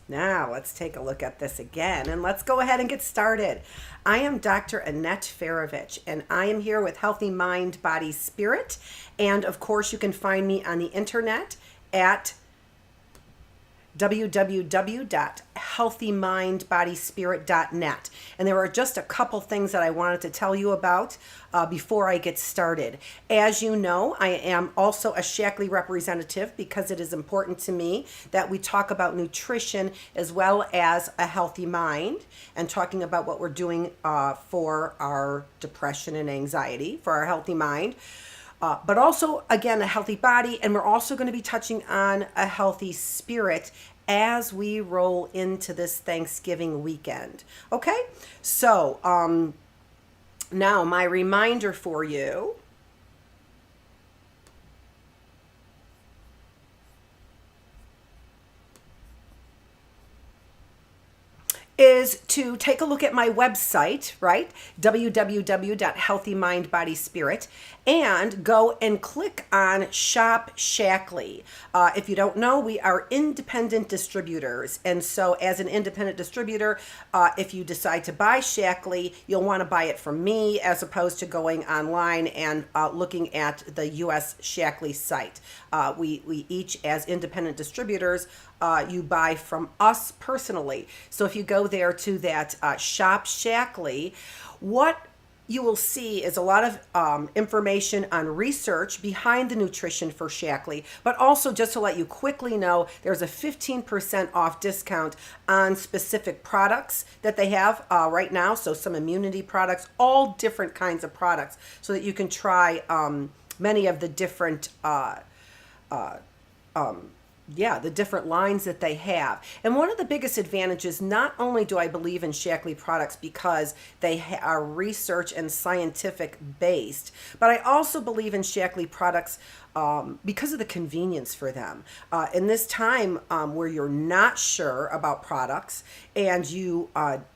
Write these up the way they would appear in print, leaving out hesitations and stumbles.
Now let's take a look at this again and let's go ahead and get started. I am Dr. Annette Feravich and I am here with Healthy Mind, Body, Spirit. And of course, you can find me on the internet at www.healthymindbodyspirit.net. And there are just a couple things that I wanted to tell you about before I get started. As you know, I am also a Shaklee representative because it is important to me that we talk about nutrition as well as a healthy mind and talking about what we're doing for our depression and anxiety, for our healthy mind. But also, again, a healthy body. And we're also going to be touching on a healthy spirit as we roll into this Thanksgiving weekend. Okay? So, now my reminder for you is to take a look at my website, right? www.healthymindbodyspirit, and go and click on Shop Shaklee. If you don't know, we are independent distributors. And so as an independent distributor, if you decide to buy Shaklee, you'll want to buy it from me as opposed to going online and looking at the US Shaklee site. We each, as independent distributors, you buy from us personally. So if you go there to that Shop Shaklee, what you will see is a lot of information on research behind the nutrition for Shaklee, but also just to let you quickly know, there's a 15% off discount on specific products that they have right now. So some immunity products, all different kinds of products, so that you can try many of the different the different lines that they have. And one of the biggest advantages, not only do I believe in Shaklee products because they are research and scientific based, but I also believe in Shaklee products because of the convenience for them. In this time where you're not sure about products and you are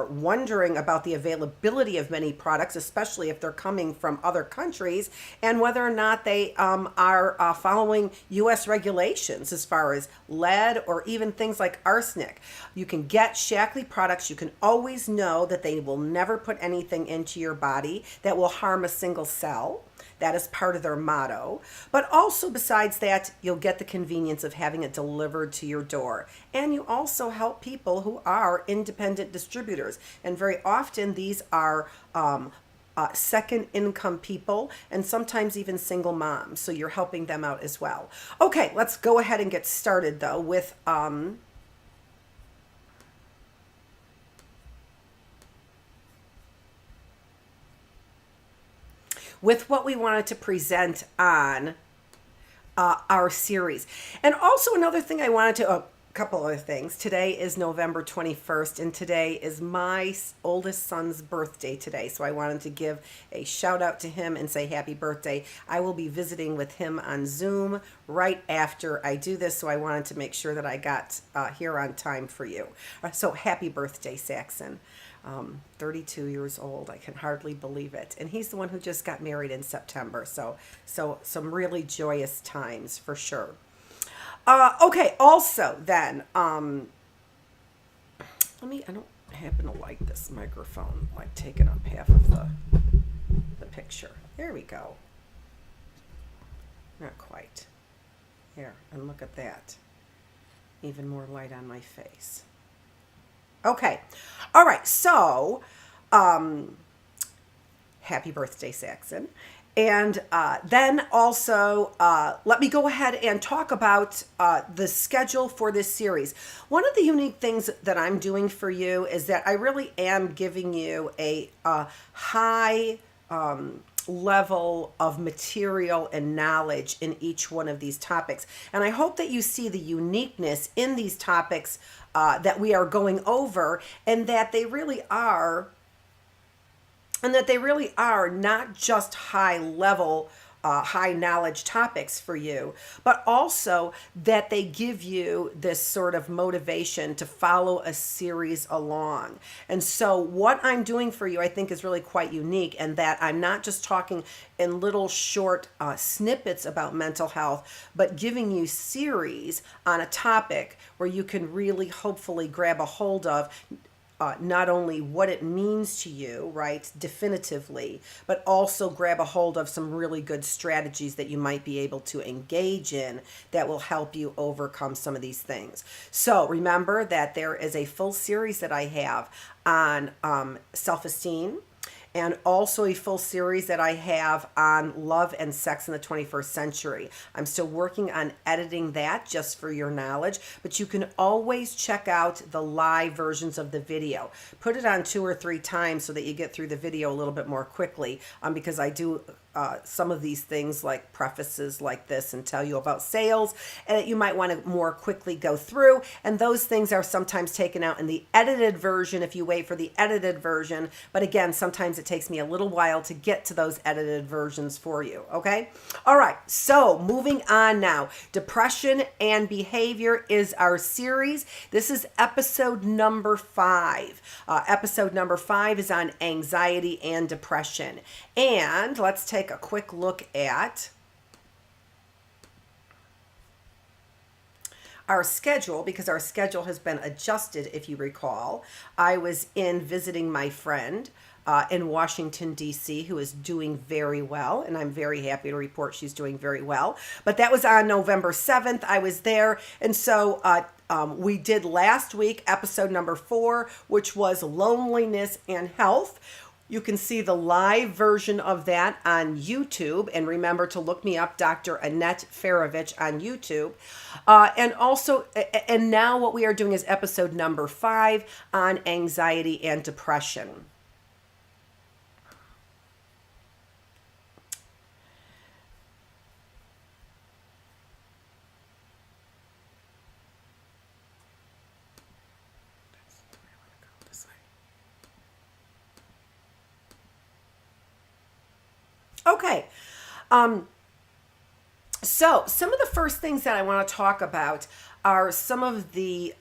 wondering about the availability of many products, especially if they're coming from other countries, and whether or not they are following U.S. regulations as far as lead or even things like arsenic. You can get Shaklee products. You can always know that they will never put anything into your body that will harm a single cell. That is part of their motto. But also, besides that, you'll get the convenience of having it delivered to your door. And you also help people who are independent distributors. And very often, these are second income people and sometimes even single moms. So you're helping them out as well. Okay, let's go ahead and get started, though, with what we wanted to present on our series. And also another thing I wanted to, a couple other things. Today is November 21st, and today is my oldest son's birthday today. So I wanted to give a shout out to him and say happy birthday. I will be visiting with him on Zoom right after I do this. So I wanted to make sure that I got here on time for you. So happy birthday, Saxon. 32 years old. I can hardly believe it. And he's the one who just got married in September. So some really joyous times for sure. Okay. Also then, I don't happen to like this microphone, like taking up half of the picture. There we go. Not quite. Here, and look at that. Even more light on my face. Okay. All right. So, happy birthday, Saxon. And then also, let me go ahead and talk about the schedule for this series. One of the unique things that I'm doing for you is that I really am giving you a high level of material and knowledge in each one of these topics. And I hope that you see the uniqueness in these topics that we are going over, and that they really are not just high level high knowledge topics for you, but also that they give you this sort of motivation to follow a series along. And so, what I'm doing for you, I think, is really quite unique, and that I'm not just talking in little short snippets about mental health, but giving you series on a topic where you can really hopefully grab a hold of not only what it means to you, right, definitively, but also grab a hold of some really good strategies that you might be able to engage in that will help you overcome some of these things. So remember that there is a full series that I have on self-esteem, and also a full series that I have on love and sex in the 21st century. I'm still working on editing that, just for your knowledge, but you can always check out the live versions of the video. Put it on 2 or 3 times so that you get through the video a little bit more quickly, because I do some of these things like prefaces like this and tell you about sales, and that you might want to more quickly go through, and those things are sometimes taken out in the edited version if you wait for the edited version. But again, sometimes it takes me a little while to get to those edited versions for you. Okay, all right, so moving on now. Depression and behavior is our series. This is episode number 5. Episode number 5 is on anxiety and depression, and let's take a quick look at our schedule, because our schedule has been adjusted. If you recall, I was in visiting my friend in Washington, D.C., who is doing very well, and I'm very happy to report she's doing very well. But that was on November 7th. I was there, and so we did last week episode number 4, which was loneliness and health. You can see the live version of that on YouTube. And remember to look me up, Dr. Annette Feravich, on YouTube. And now what we are doing is episode number 5 on anxiety and depression. Okay, so some of the first things that I want to talk about are some of the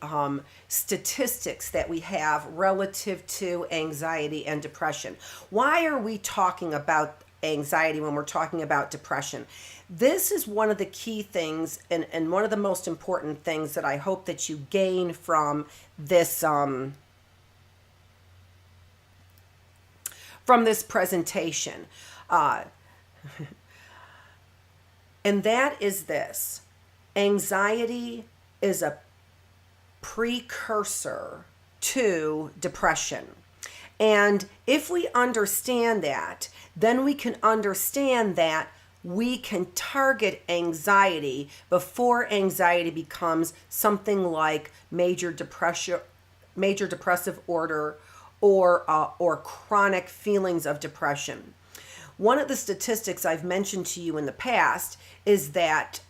statistics that we have relative to anxiety and depression. Why are we talking about anxiety when we're talking about depression? This is one of the key things, and one of the most important things that I hope that you gain from this presentation. And that is this: anxiety is a precursor to depression. And if we understand that, then we can understand that we can target anxiety before anxiety becomes something like major depressive order, or chronic feelings of depression. One of the statistics I've mentioned to you in the past is that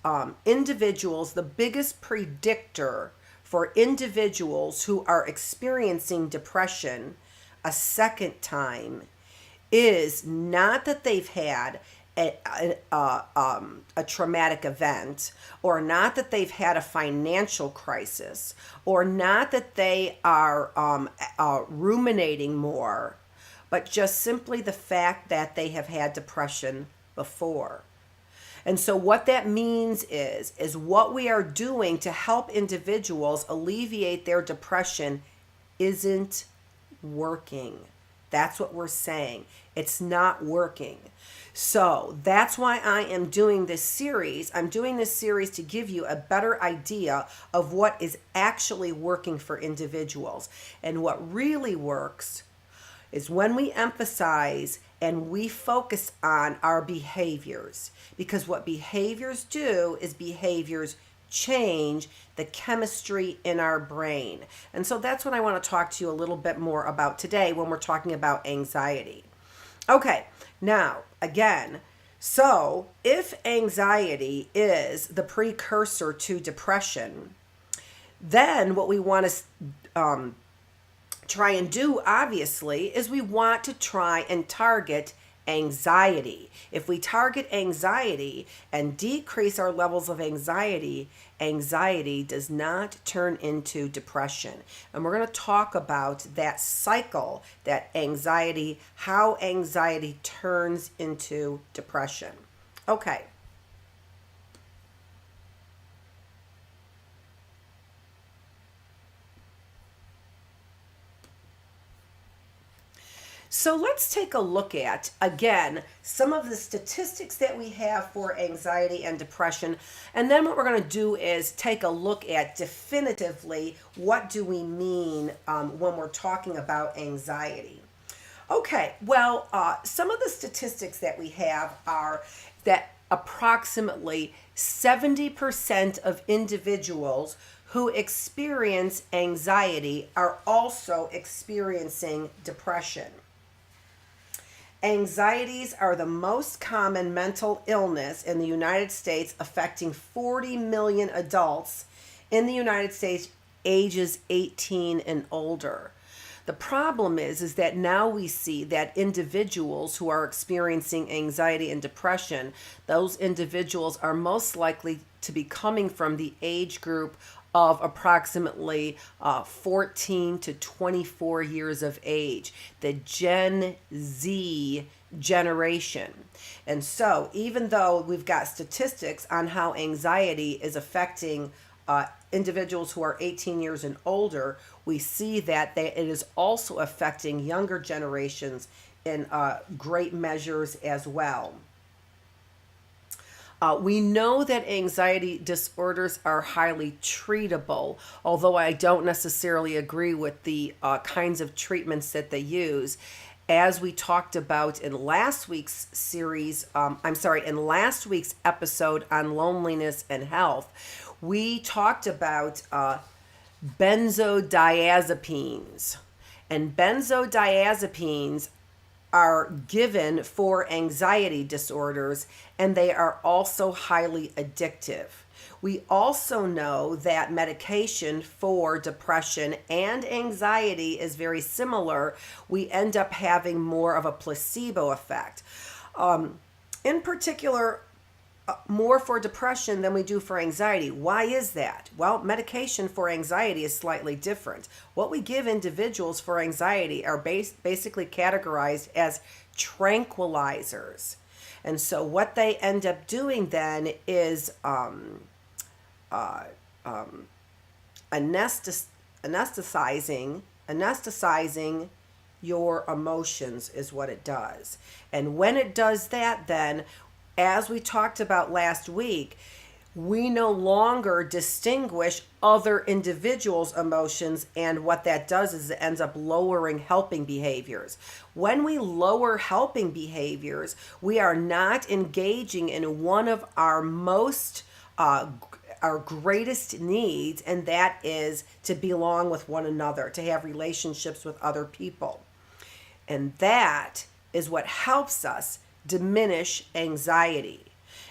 individuals, the biggest predictor for individuals who are experiencing depression a second time is not that they've had a traumatic event, or not that they've had a financial crisis, or not that they are ruminating more, but just simply the fact that they have had depression before. And so what that means is what we are doing to help individuals alleviate their depression isn't working. That's what we're saying. It's not working. So that's why I am doing this series. I'm doing this series to give you a better idea of what is actually working for individuals. And what really works is when we emphasize and we focus on our behaviors. Because what behaviors do is behaviors change the chemistry in our brain. And so that's what I want to talk to you a little bit more about today when we're talking about anxiety. Okay, now, again, so if anxiety is the precursor to depression, then what we want to try and do, obviously, is we want to try and target anxiety. If we target anxiety and decrease our levels of anxiety, anxiety does not turn into depression. And we're going to talk about that cycle, that anxiety, how anxiety turns into depression. Okay. So let's take a look at, again, some of the statistics that we have for anxiety and depression. And then what we're going to do is take a look at definitively what do we mean when we're talking about anxiety. Okay, well, some of the statistics that we have are that approximately 70% of individuals who experience anxiety are also experiencing depression. Anxieties are the most common mental illness in the United States, affecting 40 million adults in the United States ages 18 and older. The problem is that now we see that individuals who are experiencing anxiety and depression, those individuals are most likely to be coming from the age group of approximately 14 to 24 years of age, the Gen Z generation. And so, even though we've got statistics on how anxiety is affecting individuals who are 18 years and older, we see that it is also affecting younger generations in great measures as well. We know that anxiety disorders are highly treatable, although I don't necessarily agree with the kinds of treatments that they use. As we talked about in last week's in last week's episode on loneliness and health, we talked about benzodiazepines. And benzodiazepines are given for anxiety disorders, and they are also highly addictive. We also know that medication for depression and anxiety is very similar. We end up having more of a placebo effect. In particular, more for depression than we do for anxiety. Why is that? Well, medication for anxiety is slightly different. What we give individuals for anxiety are basically categorized as tranquilizers. And so what they end up doing then is anesthetizing your emotions is what it does. And when it does that, then as we talked about last week, we no longer distinguish other individuals' emotions, and what that does is it ends up lowering helping behaviors. When we lower helping behaviors, we are not engaging in one of our greatest needs, and that is to belong with one another, to have relationships with other people. And that is what helps us diminish anxiety.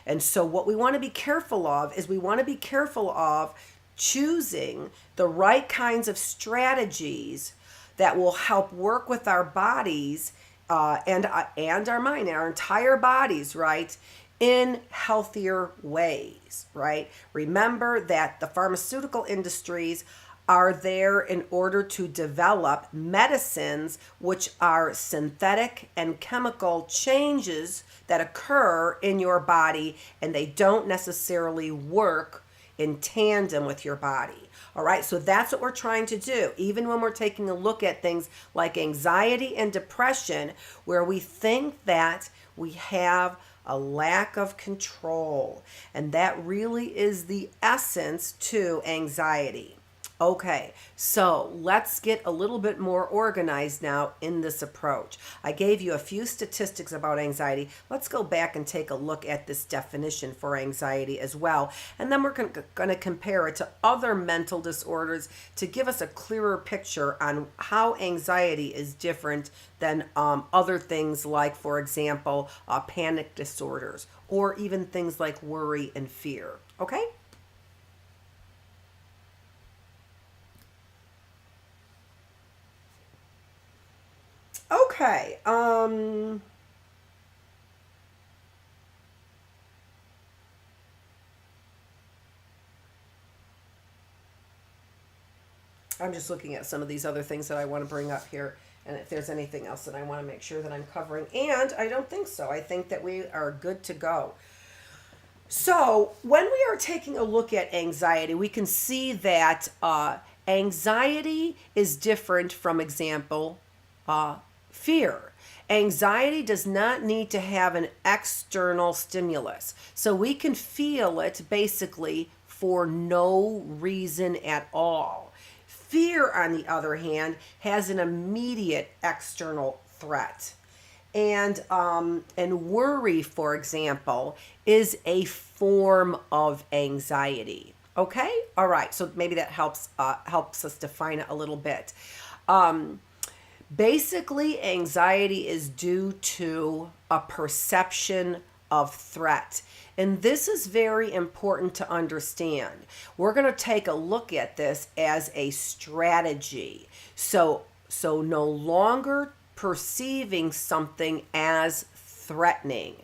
And so what we want to be careful of is we want to be careful of choosing the right kinds of strategies that will help work with our bodies and our mind, our entire bodies, right, in healthier ways, right? Remember that the pharmaceutical industries are there in order to develop medicines which are synthetic and chemical changes that occur in your body, and they don't necessarily work in tandem with your body. All right, so that's what we're trying to do. Even when we're taking a look at things like anxiety and depression, where we think that we have a lack of control, and that really is the essence to anxiety. Okay, so let's get a little bit more organized now in this approach. I gave you a few statistics about anxiety. Let's go back and take a look at this definition for anxiety as well. And then we're going to compare it to other mental disorders to give us a clearer picture on how anxiety is different than other things like, for example, panic disorders, or even things like worry and fear. Okay? Okay. I'm just looking at some of these other things that I want to bring up here, and if there's anything else that I want to make sure that I'm covering. And I don't think so. I think that we are good to go. So when we are taking a look at anxiety, we can see that anxiety is different from, example, fear. Anxiety does not need to have an external stimulus. So we can feel it basically for no reason at all. Fear, on the other hand, has an immediate external threat. And worry, for example, is a form of anxiety. Okay? All right. So maybe that helps us define it a little bit. Basically, anxiety is due to a perception of threat. And this is very important to understand. We're going to take a look at this as a strategy. So no longer perceiving something as threatening.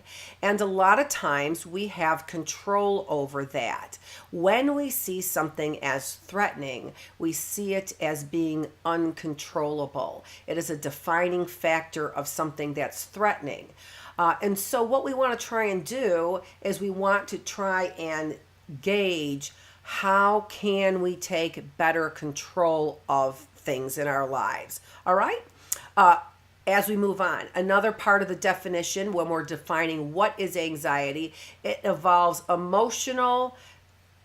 And a lot of times we have control over that. When we see something as threatening, we see it as being uncontrollable. It is a defining factor of something that's threatening. And so what we want to try and do is we want to try and gauge how can we take better control of things in our lives. All right? As we move on, another part of the definition when we're defining what is anxiety, it involves emotional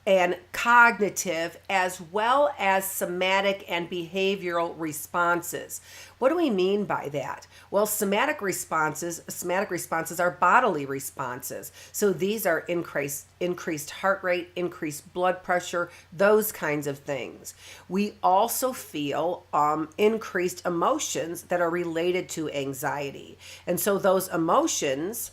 and cognitive as well as somatic and behavioral responses. What do we mean by that? Well, somatic responses are bodily responses. So these are increased heart rate, increased blood pressure, those kinds of things. We also feel increased emotions that are related to anxiety. And so those emotions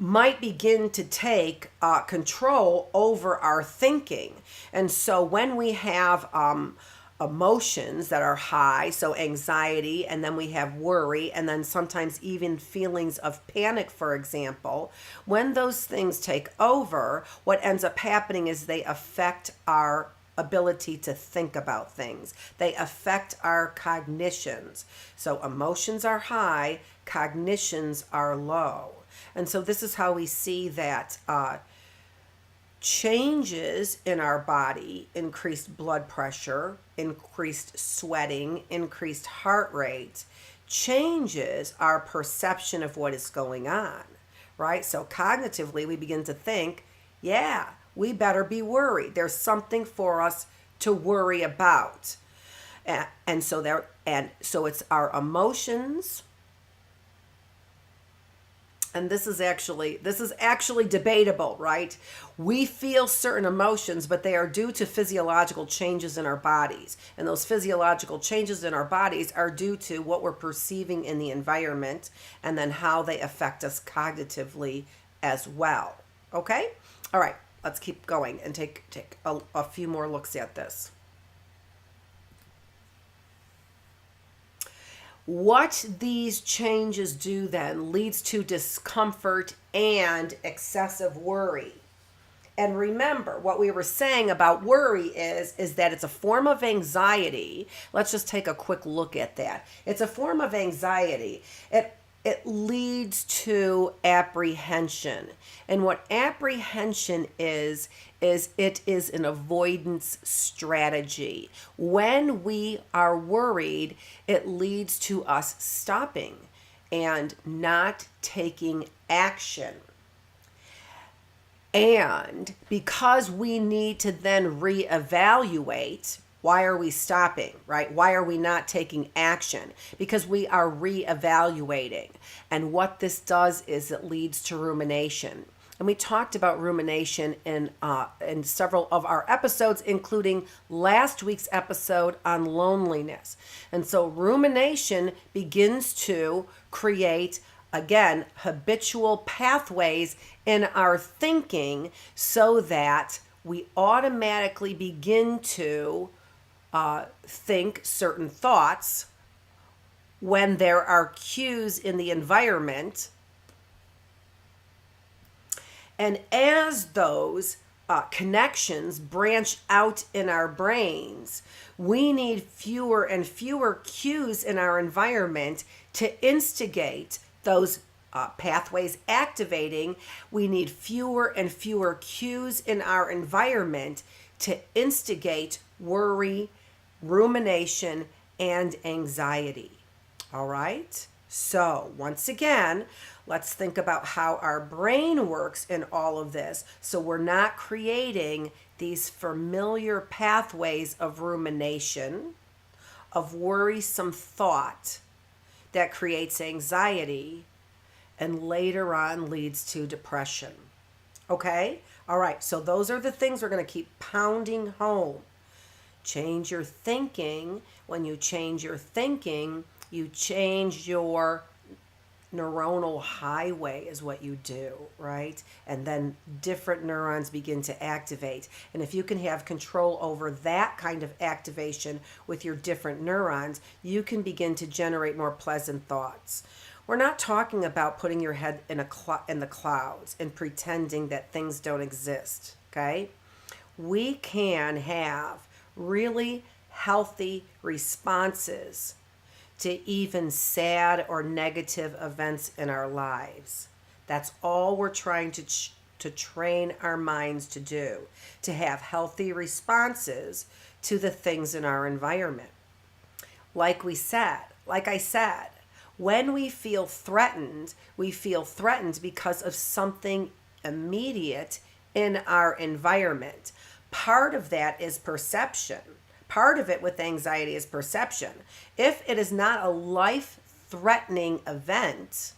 might begin to take control over our thinking. And so when we have emotions that are high, so anxiety, and then we have worry, and then sometimes even feelings of panic, for example, when those things take over, what ends up happening is they affect our ability to think about things. They affect our cognitions. So emotions are high, cognitions are low. And so this is how we see that changes in our body, increased blood pressure, increased sweating, increased heart rate, changes our perception of what is going on, right? So cognitively, we begin to think, yeah, we better be worried. There's something for us to worry about. And so it's our emotions. And this is actually debatable, right? We feel certain emotions, but they are due to physiological changes in our bodies. And those physiological changes in our bodies are due to what we're perceiving in the environment and then how they affect us cognitively as well. Okay? All right, let's keep going and take a few more looks at this. What these changes do then leads to discomfort and excessive worry. And remember, what we were saying about worry is that it's a form of anxiety. Let's just take a quick look at that. It's a form of anxiety. It leads to apprehension. And what apprehension is it is an avoidance strategy. When we are worried, it leads to us stopping and not taking action. And because we need to then reevaluate, why are we stopping, right? Why are we not taking action? Because we are reevaluating. And what this does is it leads to rumination. And we talked about rumination in several of our episodes, including last week's episode on loneliness. And so rumination begins to create, again, habitual pathways in our thinking so that we automatically begin to think certain thoughts when there are cues in the environment. And as those connections branch out in our brains. We need fewer and fewer cues in our environment to instigate those pathways activating. We need fewer and fewer cues in our environment to instigate worry, rumination, and anxiety. All right? So, once again, let's think about how our brain works in all of this so we're not creating these familiar pathways of rumination, of worrisome thought that creates anxiety and later on leads to depression. Okay? All right, so those are the things we're going to keep pounding home. Change your thinking. When you change your thinking, you change your neuronal highway is what you do, right? And then different neurons begin to activate. And if you can have control over that kind of activation with your different neurons, you can begin to generate more pleasant thoughts. We're not talking about putting your head in the clouds and pretending that things don't exist, okay? We can have really healthy responses to even sad or negative events in our lives. That's all we're trying to train our minds to do, to have healthy responses to the things in our environment. Like I said, when we feel threatened because of something immediate in our environment. Part of that is perception. Part of it with anxiety is perception. If it is not a life-threatening event,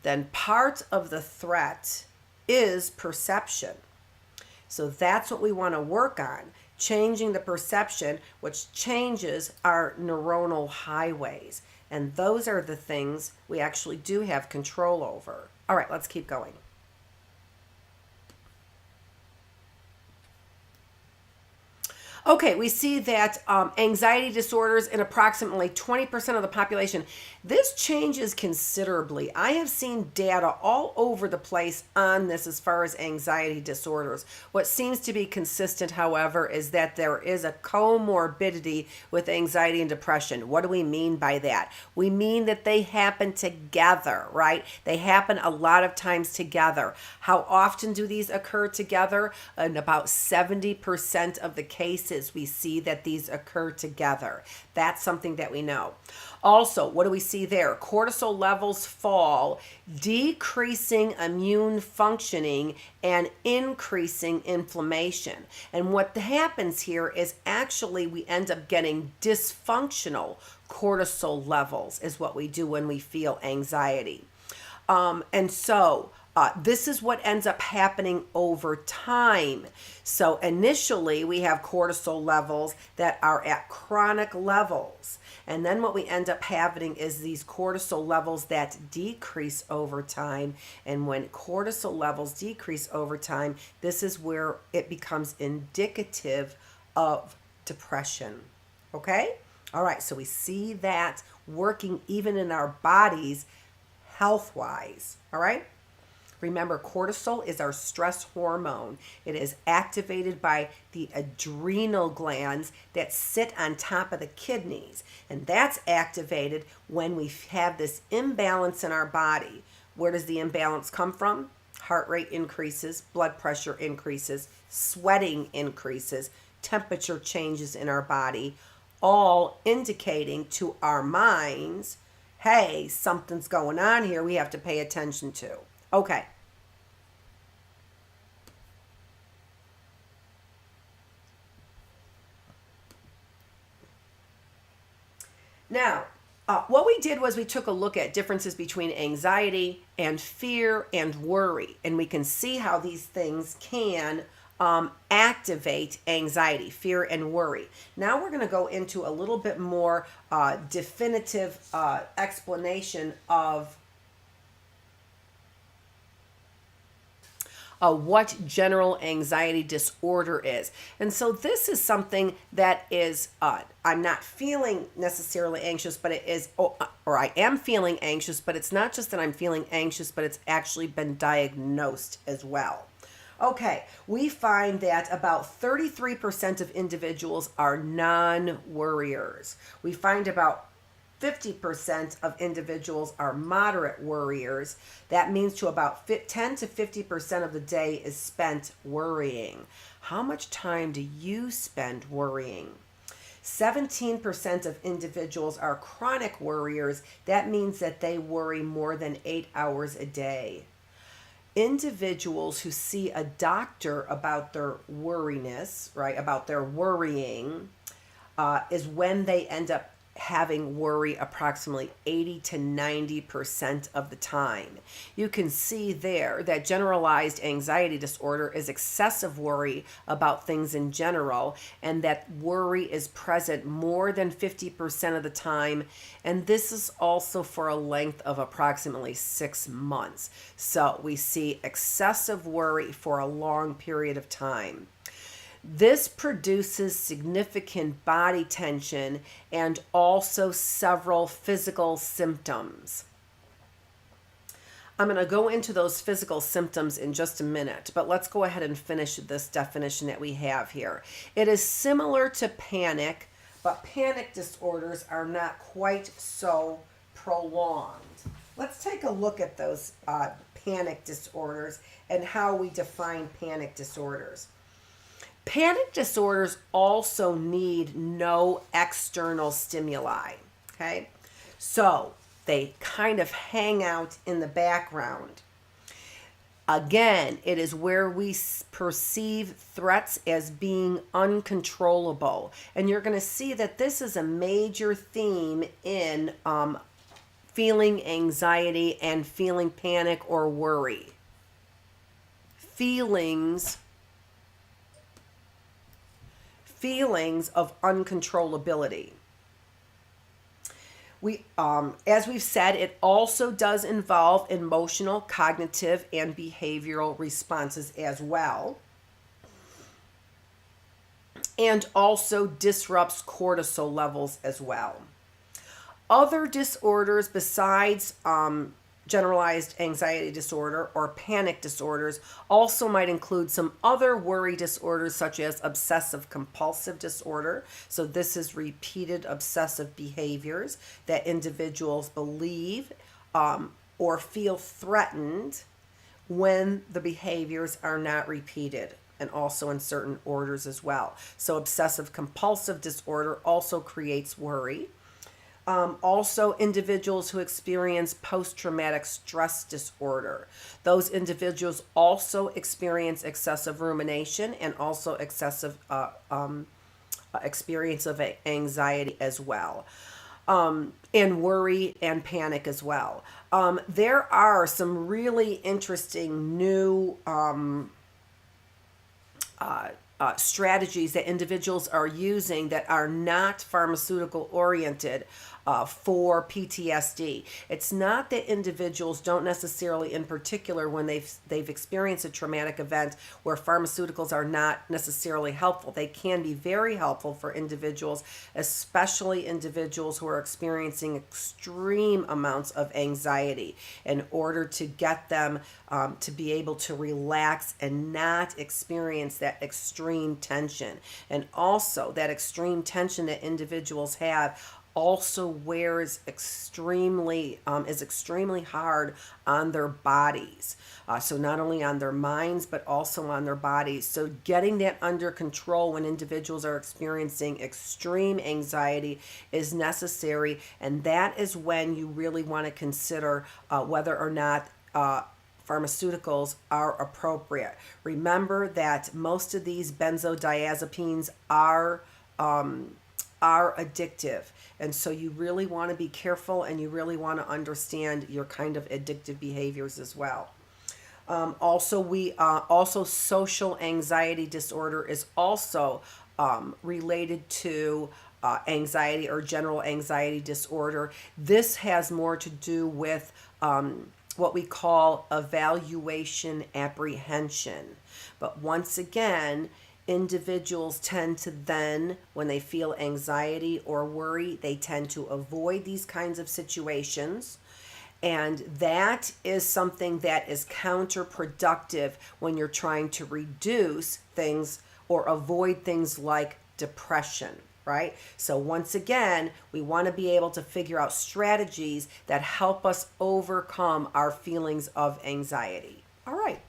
then part of the threat is perception. So that's what we want to work on, changing the perception, which changes our neuronal highways. And those are the things we actually do have control over. All right, let's keep going. Okay, we see that anxiety disorders in approximately 20% of the population. This changes considerably. I have seen data all over the place on this as far as anxiety disorders. What seems to be consistent, however, is that there is a comorbidity with anxiety and depression. What do we mean by that? We mean that they happen together, right? They happen a lot of times together. How often do these occur together? In about 70% of the cases, we see that these occur together. That's something that we know. Also, what do we see there? Cortisol levels fall, decreasing immune functioning and increasing inflammation. And what happens here is actually we end up getting dysfunctional cortisol levels is what we do when we feel anxiety. This is what ends up happening over time. So initially we have cortisol levels that are at chronic levels. And then what we end up having is these cortisol levels that decrease over time. And when cortisol levels decrease over time, this is where it becomes indicative of depression. Okay? All right, so we see that working even in our bodies health-wise. All right? Remember, cortisol is our stress hormone. It is activated by the adrenal glands that sit on top of the kidneys. And that's activated when we have this imbalance in our body. Where does the imbalance come from? Heart rate increases, blood pressure increases, sweating increases, temperature changes in our body, all indicating to our minds, hey, something's going on here we have to pay attention to. Okay. Now, what we did was we took a look at differences between anxiety and fear and worry, and we can see how these things can activate anxiety, fear, and worry. Now we're going to go into a little bit more definitive explanation of what general anxiety disorder is. And so this is something that is, I'm not feeling necessarily anxious, but it is, or I am feeling anxious, but it's not just that I'm feeling anxious, but it's actually been diagnosed as well. Okay, we find that about 33% of individuals are non worriers. We find about 50% of individuals are moderate worriers. That means to about 10 to 50% of the day is spent worrying. How much time do you spend worrying? 17% of individuals are chronic worriers. That means that they worry more than 8 hours a day. Individuals who see a doctor about their worriness, right, about their worrying, is when they end up having worry approximately 80 to 90% of the time. You can see there that generalized anxiety disorder is excessive worry about things in general, and that worry is present more than 50% of the time. And this is also for a length of approximately 6 months. So we see excessive worry for a long period of time. This produces significant body tension and also several physical symptoms. I'm going to go into those physical symptoms in just a minute, but let's go ahead and finish this definition that we have here. It is similar to panic, but panic disorders are not quite so prolonged. Let's take a look at those panic disorders and how we define panic disorders. Panic disorders also need no external stimuli, okay? So they kind of hang out in the background. Again, it is where we perceive threats as being uncontrollable. And you're going to see that this is a major theme in feeling anxiety and feeling panic or worry. Feelings of uncontrollability. As we've said, it also does involve emotional, cognitive, and behavioral responses as well, and also disrupts cortisol levels as well. Other disorders besides generalized anxiety disorder or panic disorders also might include some other worry disorders such as obsessive compulsive disorder. So this is repeated obsessive behaviors that individuals believe or feel threatened when the behaviors are not repeated, and also in certain orders as well. So obsessive compulsive disorder also creates worry. Also, individuals who experience post-traumatic stress disorder. Those individuals also experience excessive rumination and also excessive experience of anxiety as well. And worry and panic as well. There are some really interesting new strategies that individuals are using that are not pharmaceutical oriented for PTSD. It's not that individuals don't necessarily, in particular, when they've experienced a traumatic event where pharmaceuticals are not necessarily helpful. They can be very helpful for individuals, especially individuals who are experiencing extreme amounts of anxiety, in order to get them to be able to relax and not experience that extreme tension. And also that extreme tension that individuals have also wears extremely is extremely hard on their bodies. So not only on their minds, but also on their bodies. So getting that under control when individuals are experiencing extreme anxiety is necessary. And that is when you really want to consider whether or not pharmaceuticals are appropriate. Remember that most of these benzodiazepines are addictive. And so you really want to be careful, and you really want to understand your kind of addictive behaviors as well. Also social anxiety disorder is also related to anxiety or general anxiety disorder. This has more to do with what we call evaluation apprehension. But once again, individuals tend to then, when they feel anxiety or worry, they tend to avoid these kinds of situations. And that is something that is counterproductive when you're trying to reduce things or avoid things like depression, right? So once again, we want to be able to figure out strategies that help us overcome our feelings of anxiety. All right.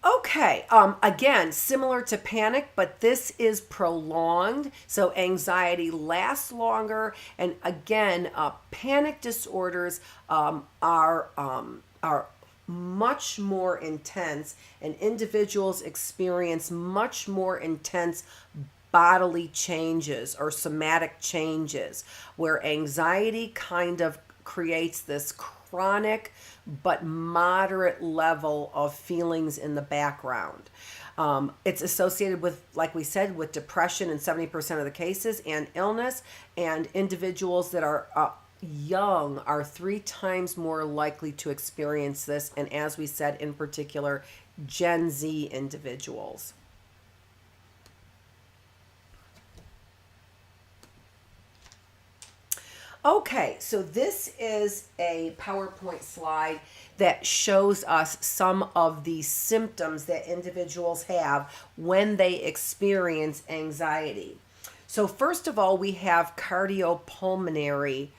Okay, again, similar to panic, but this is prolonged. So anxiety lasts longer. And again, panic disorders are much more intense, and individuals experience much more intense bodily changes or somatic changes, where anxiety kind of creates this chronic but moderate level of feelings in the background. It's associated with, like we said, with depression in 70% of the cases, and illness, and individuals that are young are 3 times more likely to experience this, and as we said, in particular, Gen Z individuals. Okay, so this is a PowerPoint slide that shows us some of the symptoms that individuals have when they experience anxiety. So first of all, we have cardiopulmonary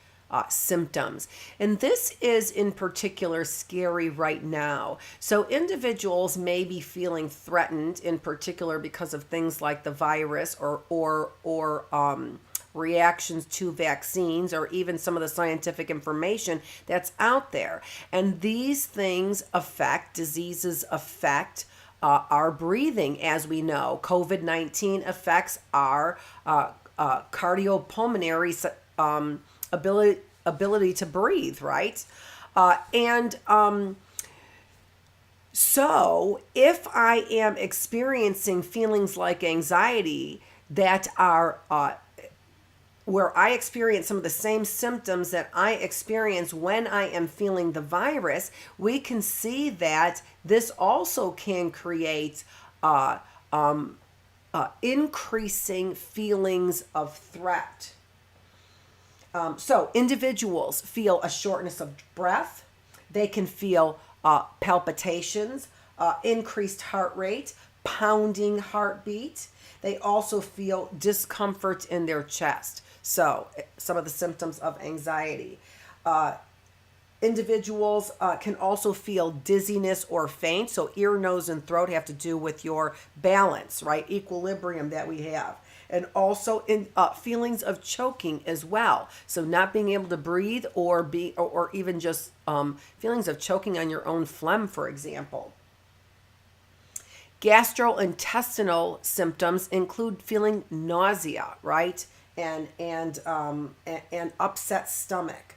symptoms. And this is in particular scary right now. So individuals may be feeling threatened in particular because of things like the virus or reactions to vaccines, or even some of the scientific information that's out there. And these things diseases affect our breathing, as we know. COVID-19 affects our cardiopulmonary ability to breathe, right? And so if I am experiencing feelings like anxiety that are where I experience some of the same symptoms that I experience when I am feeling the virus, we can see that this also can create increasing feelings of threat. So individuals feel a shortness of breath. They can feel palpitations, increased heart rate, pounding heartbeat. They also feel discomfort in their chest. So some of the symptoms of anxiety. Individuals can also feel dizziness or faint. So ear, nose, and throat have to do with your balance, right? Equilibrium that we have. And also in feelings of choking as well. So not being able to breathe, or even just feelings of choking on your own phlegm, for example. Gastrointestinal symptoms include feeling nausea, right? And upset stomach.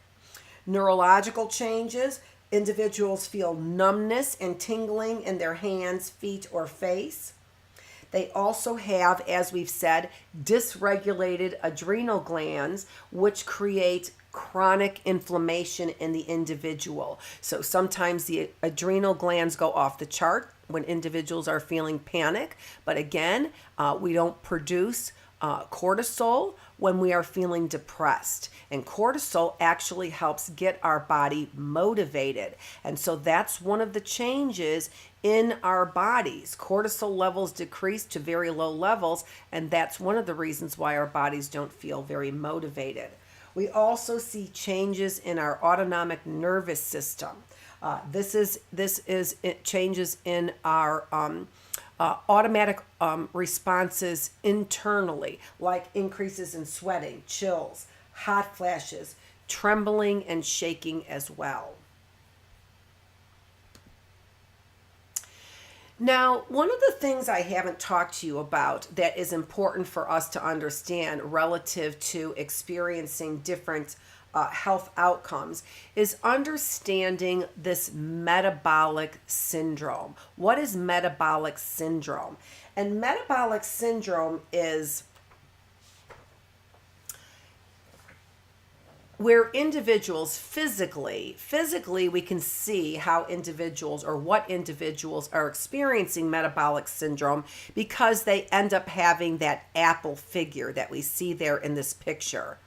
Neurological changes, individuals feel numbness and tingling in their hands, feet, or face. They also have, as we've said, dysregulated adrenal glands, which create chronic inflammation in the individual. So sometimes the adrenal glands go off the chart when individuals are feeling panic. But again, we don't produce cortisol when we are feeling depressed. And cortisol actually helps get our body motivated. And so that's one of the changes in our bodies. Cortisol levels decrease to very low levels, and that's one of the reasons why our bodies don't feel very motivated. We also see changes in our autonomic nervous system. This is changes in our automatic responses internally, like increases in sweating, chills, hot flashes, trembling, and shaking as well. Now, one of the things I haven't talked to you about that is important for us to understand relative to experiencing different health outcomes is understanding this metabolic syndrome. What is metabolic syndrome? And metabolic syndrome is where individuals physically we can see how individuals or what individuals are experiencing metabolic syndrome because they end up having that apple figure that we see there in this picture.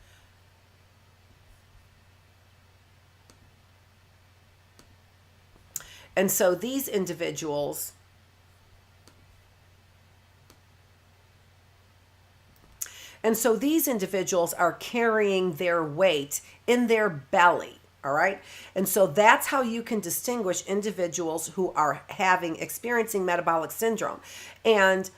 And so these individuals are carrying their weight in their belly. All right. And so that's how you can distinguish individuals who are experiencing metabolic syndrome. And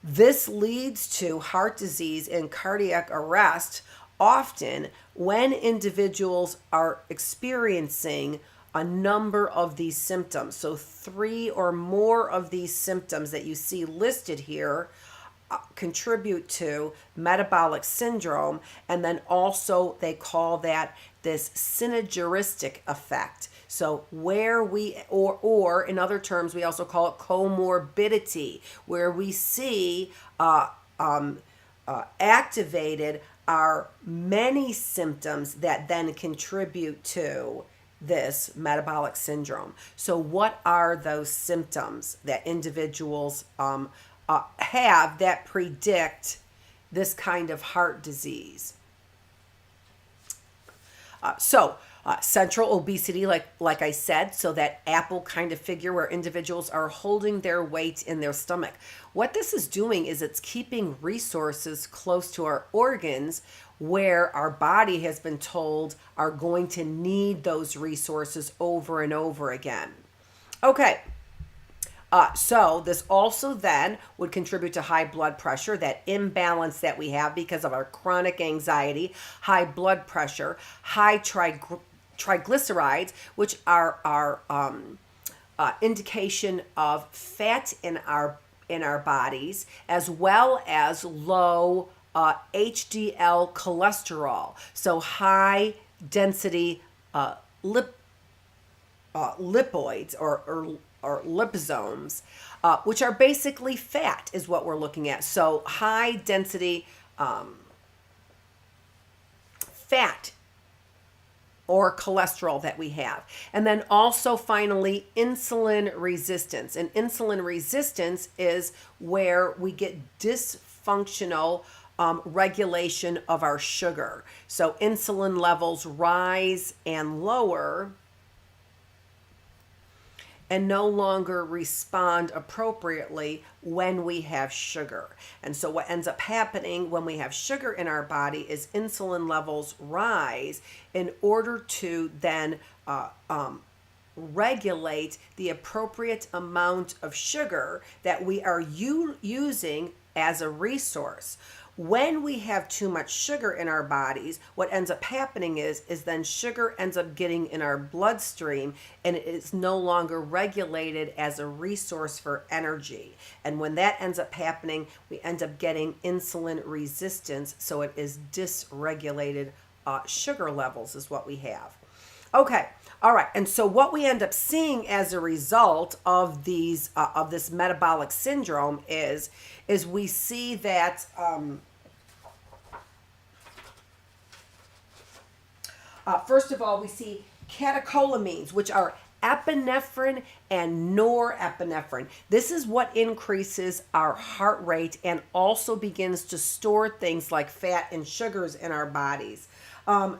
this leads to heart disease and cardiac arrest often when individuals are experiencing a number of these symptoms. So 3 or more of these symptoms that you see listed here contribute to metabolic syndrome. And then also they call that this synergistic effect. So where we, or in other terms, we also call it comorbidity, where we see activated are many symptoms that then contribute to this metabolic syndrome. So what are those symptoms that individuals have that predict this kind of heart disease? Central obesity, like I said, so that apple kind of figure where individuals are holding their weight in their stomach. What this is doing is it's keeping resources close to our organs where our body has been told are going to need those resources over and over again. Okay. So this also then would contribute to high blood pressure, that imbalance that we have because of our chronic anxiety, high blood pressure, high triglycerides, which are our indication of fat in our bodies, as well as low HDL cholesterol. So high density lipoids or liposomes, which are basically fat, is what we're looking at. So high density fat or cholesterol that we have. And then also finally insulin resistance. And insulin resistance is where we get dysfunctional regulation of our sugar. So insulin levels rise and lower and no longer respond appropriately when we have sugar. And so what ends up happening when we have sugar in our body is insulin levels rise in order to then regulate the appropriate amount of sugar that we are using as a resource. When we have too much sugar in our bodies, what ends up happening is then sugar ends up getting in our bloodstream and it is no longer regulated as a resource for energy. And when that ends up happening, we end up getting insulin resistance. So it is dysregulated sugar levels is what we have. Okay. All right. And so what we end up seeing as a result of these of this metabolic syndrome is we see that first of all, we see catecholamines, which are epinephrine and norepinephrine. This is what increases our heart rate and also begins to store things like fat and sugars in our bodies.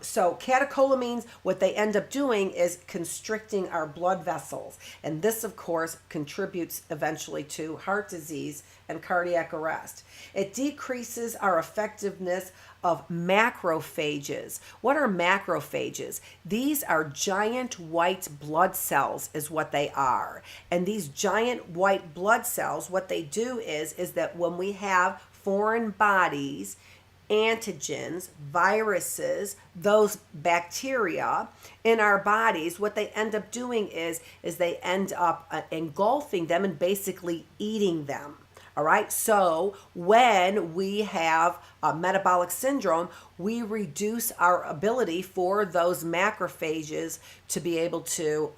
So catecholamines, what they end up doing is constricting our blood vessels. And this, of course, contributes eventually to heart disease and cardiac arrest. It decreases our effectiveness of macrophages. What are macrophages? These are giant white blood cells is what they are. And these giant white blood cells, what they do is that when we have foreign bodies, antigens, viruses, those bacteria in our bodies, what they end up doing is they end up engulfing them and basically eating them. All right. So when we have a metabolic syndrome, we reduce our ability for those macrophages to be able to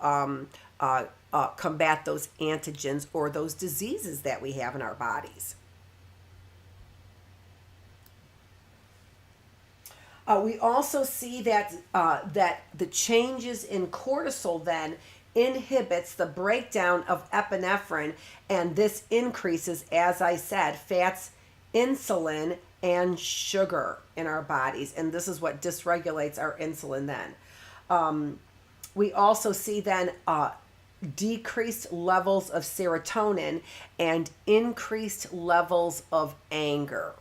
combat those antigens or those diseases that we have in our bodies. We also see that the changes in cortisol then inhibits the breakdown of epinephrine, and this increases, as I said, fats, insulin, and sugar in our bodies, and this is what dysregulates our insulin then. We also see then decreased levels of serotonin and increased levels of anger.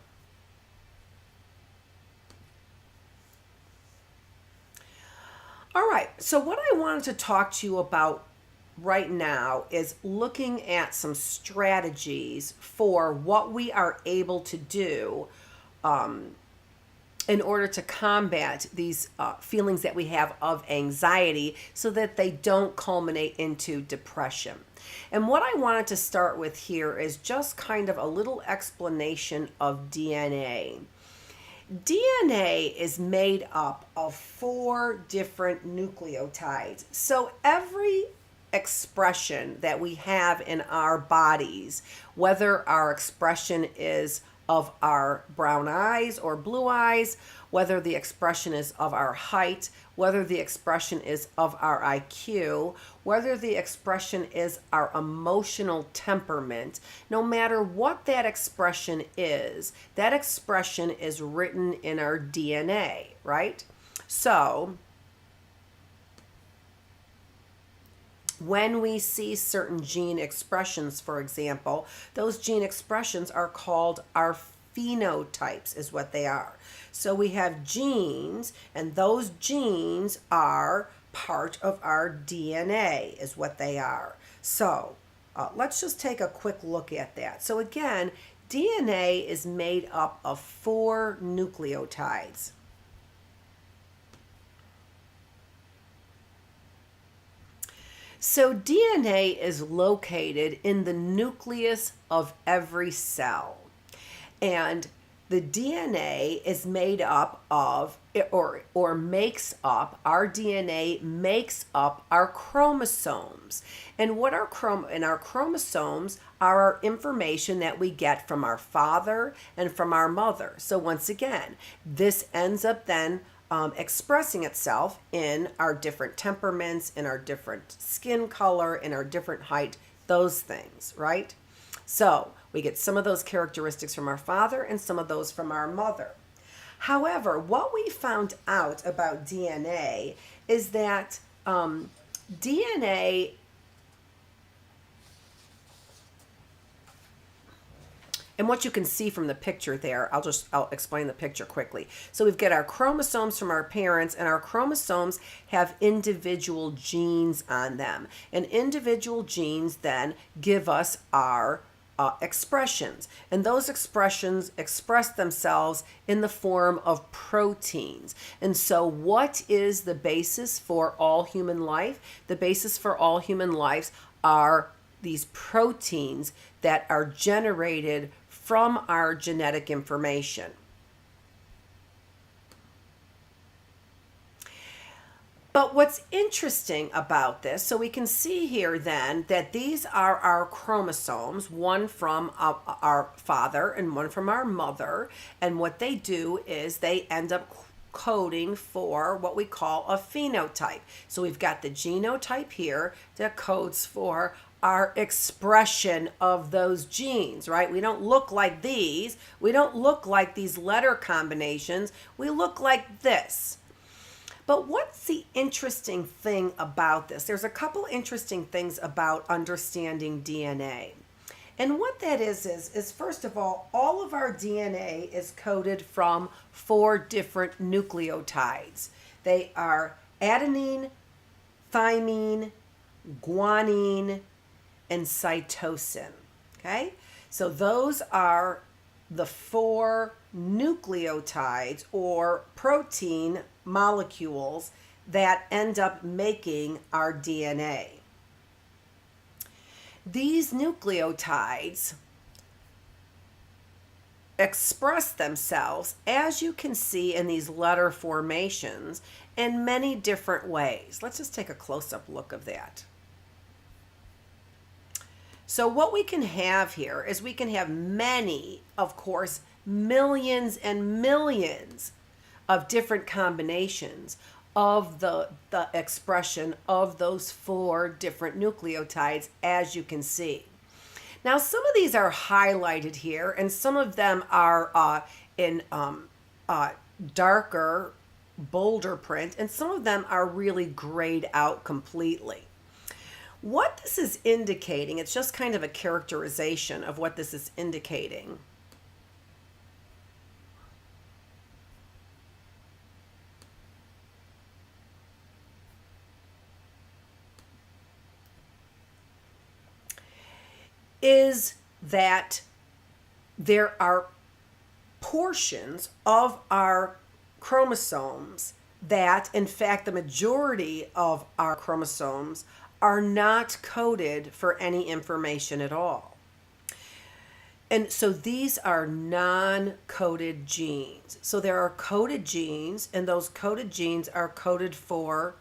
All right, so what I wanted to talk to you about right now is looking at some strategies for what we are able to do in order to combat these feelings that we have of anxiety so that they don't culminate into depression. And what I wanted to start with here is just kind of a little explanation of DNA. DNA is made up of 4 different nucleotides. So every expression that we have in our bodies, whether our expression is of our brown eyes or blue eyes, whether the expression is of our height, whether the expression is of our IQ, whether the expression is our emotional temperament, no matter what that expression is written in our DNA, right? So, when we see certain gene expressions, for example, those gene expressions are called our phenotypes, is what they are. So we have genes, and those genes are part of our DNA, is what they are. So let's just take a quick look at that. So again, DNA is made up of 4 nucleotides. So DNA is located in the nucleus of every cell. And the DNA is made up of, or makes up, our DNA makes up our chromosomes. And what our chromosomes are our information that we get from our father and from our mother. So once again, this ends up then expressing itself in our different temperaments, in our different skin color, in our different height, those things, right? So we get some of those characteristics from our father and some of those from our mother. However, what we found out about DNA is that DNA and what you can see from the picture there, I'll explain the picture quickly. So we've got our chromosomes from our parents, and our chromosomes have individual genes on them. And individual genes then give us our expressions. And those expressions express themselves in the form of proteins. And so what is the basis for all human life? The basis for all human life are these proteins that are generated from our genetic information. But what's interesting about this, so we can see here then that these are our chromosomes, one from our father and one from our mother, and what they do is they end up coding for what we call a phenotype. So we've got the genotype here that codes for our expression of those genes, right? We don't look like these. We don't look like these letter combinations. We look like this. But what's the interesting thing about this? There's a couple interesting things about understanding DNA. And what that is first of all of our DNA is coded from 4 different nucleotides. They are adenine, thymine, guanine, and cytosine. Okay? So those are the 4 nucleotides or protein molecules that end up making our DNA. These nucleotides express themselves, as you can see in these letter formations, in many different ways. Let's just take a close-up look of that. So what we can have here is we can have many, of course, millions and millions of different combinations of the expression of those 4 different nucleotides, as you can see. Now, some of these are highlighted here, and some of them are in darker, bolder print, and some of them are really grayed out completely. What this is indicating, it's just kind of a characterization of what this is indicating. Is that there are portions of our chromosomes that, in fact, the majority of our chromosomes are not coded for any information at all. And so these are non-coded genes. So there are coded genes, and those coded genes are coded for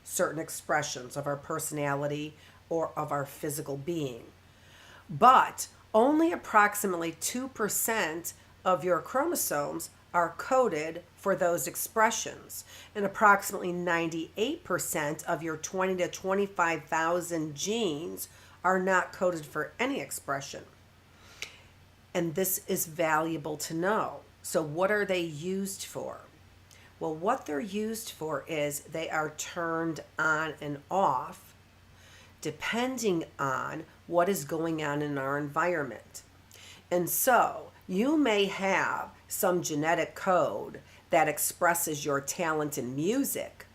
certain expressions of our personality or of our physical being. But only approximately 2% of your chromosomes are coded for those expressions, and approximately 98% of your 20 to 25,000 genes are not coded for any expression. And this is valuable to know. So what are they used for? Well, what they're used for is they are turned on and off depending on what is going on in our environment. And so you may have some genetic code that expresses your talent in music,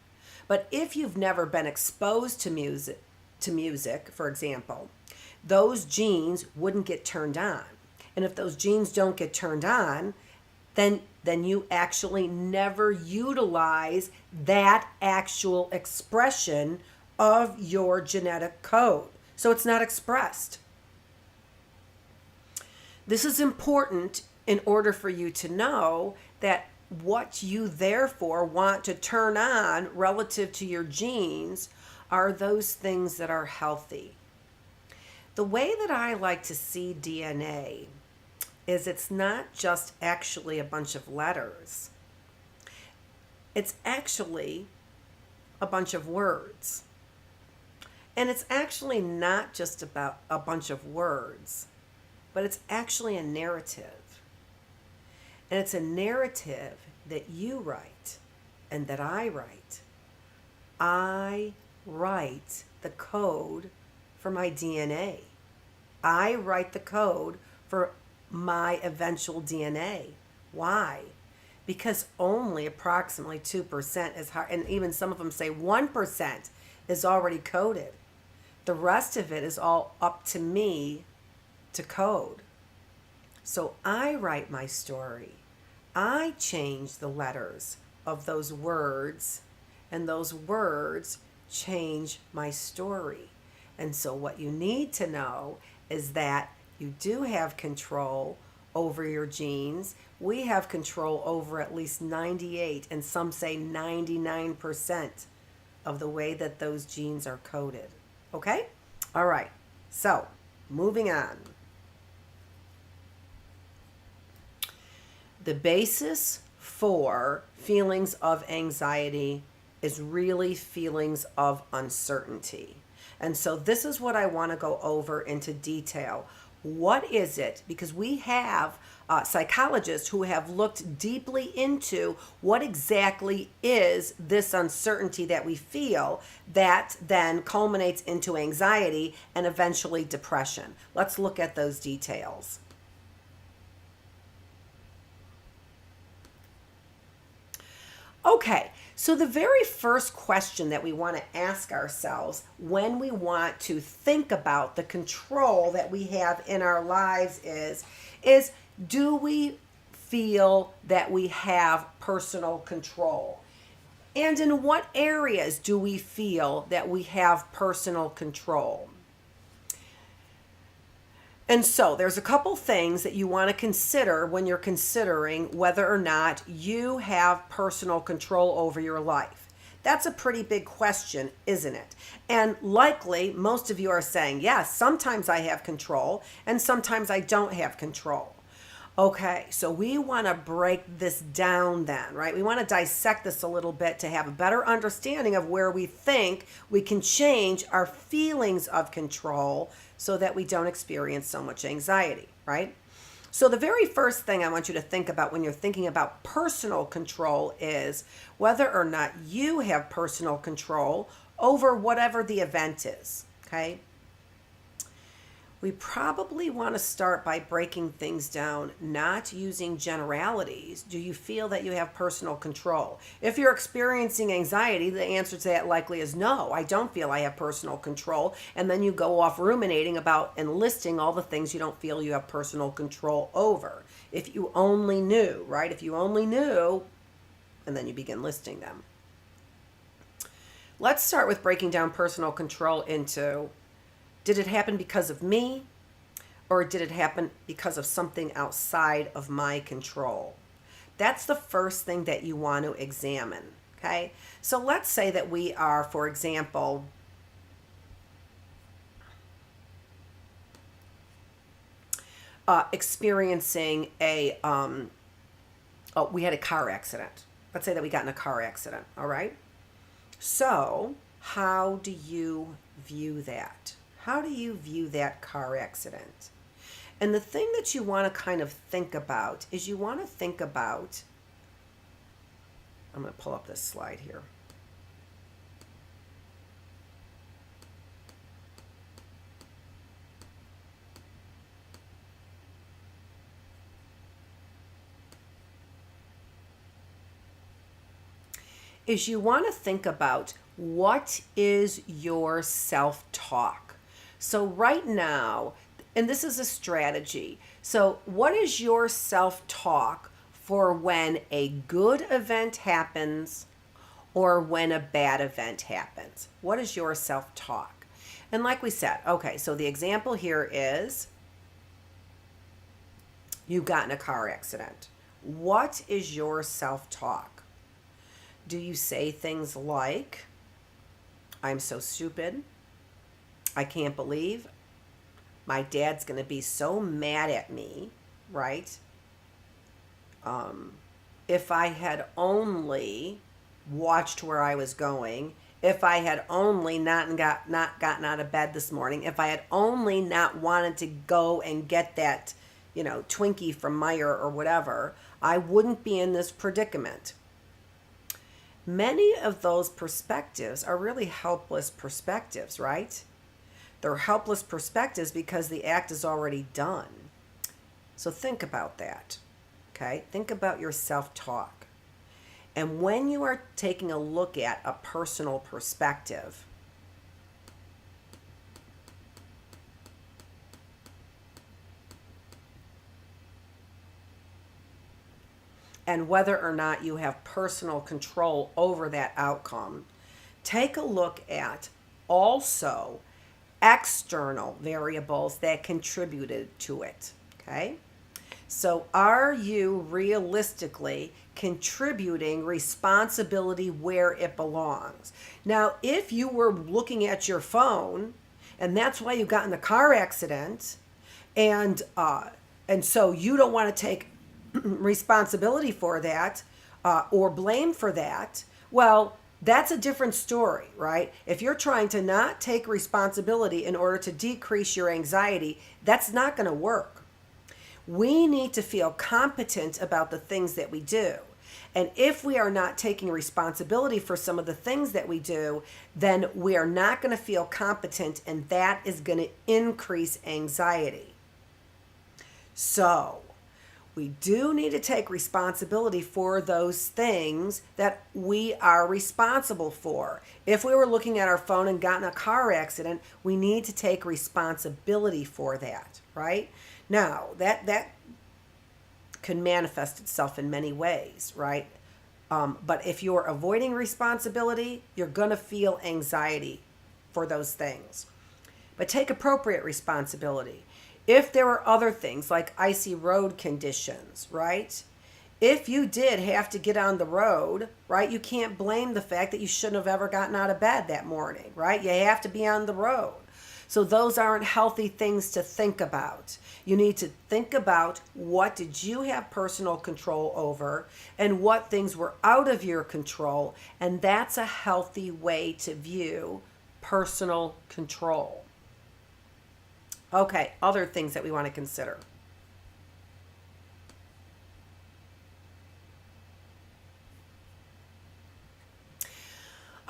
but if you've never been exposed to music, for example, those genes wouldn't get turned on. And if those genes don't get turned on, then you actually never utilize that actual expression of your genetic code. So it's not expressed. This is important in order for you to know that what you therefore want to turn on relative to your genes are those things that are healthy. The way that I like to see DNA is it's not just actually a bunch of letters. It's actually a bunch of words. And it's actually not just about a bunch of words, but it's actually a narrative. And it's a narrative that you write and that I write. I write the code for my DNA. I write the code for my eventual DNA. Why? Because only approximately 2% is hard, and even some of them say 1% is already coded. The rest of it is all up to me to code. So I write my story. I change the letters of those words, and those words change my story. And so what you need to know is that you do have control over your genes. We have control over at least 98, and some say 99% of the way that those genes are coded. Okay? All right. So, moving on. The basis for feelings of anxiety is really feelings of uncertainty. And so this is what I want to go over into detail. What is it? Because we have psychologists who have looked deeply into what exactly is this uncertainty that we feel that then culminates into anxiety and eventually depression. Let's look at those details. Okay, so the very first question that we want to ask ourselves when we want to think about the control that we have in our lives is do we feel that we have personal control? And in what areas do we feel that we have personal control? And so there's a couple things that you want to consider when you're considering whether or not you have personal control over your life. That's a pretty big question, isn't it? And likely most of you are saying, yes, sometimes I have control and sometimes I don't have control. Okay, so we want to break this down then, right? We want to dissect this a little bit to have a better understanding of where we think we can change our feelings of control so that we don't experience so much anxiety, right? So, the very first thing I want you to think about when you're thinking about personal control is whether or not you have personal control over whatever the event is, okay? We probably want to start by breaking things down, not using generalities. Do you feel that you have personal control? If you're experiencing anxiety, the answer to that likely is no, I don't feel I have personal control. And then you go off ruminating about and listing all the things you don't feel you have personal control over. If you only knew, right? If you only knew, and then you begin listing them. Let's start with breaking down personal control into, did it happen because of me, or did it happen because of something outside of my control? That's the first thing that you want to examine, okay? So let's say that we are, for example, experiencing we had a car accident. Let's say that we got in a car accident, all right? So how do you view that? How do you view that car accident? And the thing that you want to kind of think about is you want to think about, I'm going to pull up this slide here. Is you want to think about what is your self-talk. So right now, and this is a strategy. So what is your self-talk for when a good event happens or when a bad event happens? What is your self-talk? And like we said, okay, so the example here is you got in a car accident. What is your self-talk? Do you say things like, I'm so stupid, I can't believe, my dad's going to be so mad at me, right? If I had only watched where I was going, if I had only not gotten out of bed this morning, if I had only not wanted to go and get that, Twinkie from Meyer or whatever, I wouldn't be in this predicament. Many of those perspectives are really helpless perspectives, right? They're helpless perspectives because the act is already done. So think about that, okay? Think about your self-talk. And when you are taking a look at a personal perspective, and whether or not you have personal control over that outcome, take a look at also external variables that contributed to it, okay? So are you realistically contributing responsibility where it belongs? Now, if you were looking at your phone and that's why you got in the car accident, and so you don't want to take responsibility for that or blame for that, well, that's a different story, right? If you're trying to not take responsibility in order to decrease your anxiety, that's not going to work. We need to feel competent about the things that we do. And if we are not taking responsibility for some of the things that we do, then we are not going to feel competent, and that is going to increase anxiety. So, we do need to take responsibility for those things that we are responsible for. If we were looking at our phone and got in a car accident, we need to take responsibility for that, right? Now, that can manifest itself in many ways, right? But if you're avoiding responsibility, you're going to feel anxiety for those things. But take appropriate responsibility. If there were other things like icy road conditions, right? If you did have to get on the road, right, you can't blame the fact that you shouldn't have ever gotten out of bed that morning, right? You have to be on the road. So those aren't healthy things to think about. You need to think about what did you have personal control over and what things were out of your control. And that's a healthy way to view personal control. Okay, other things that we want to consider.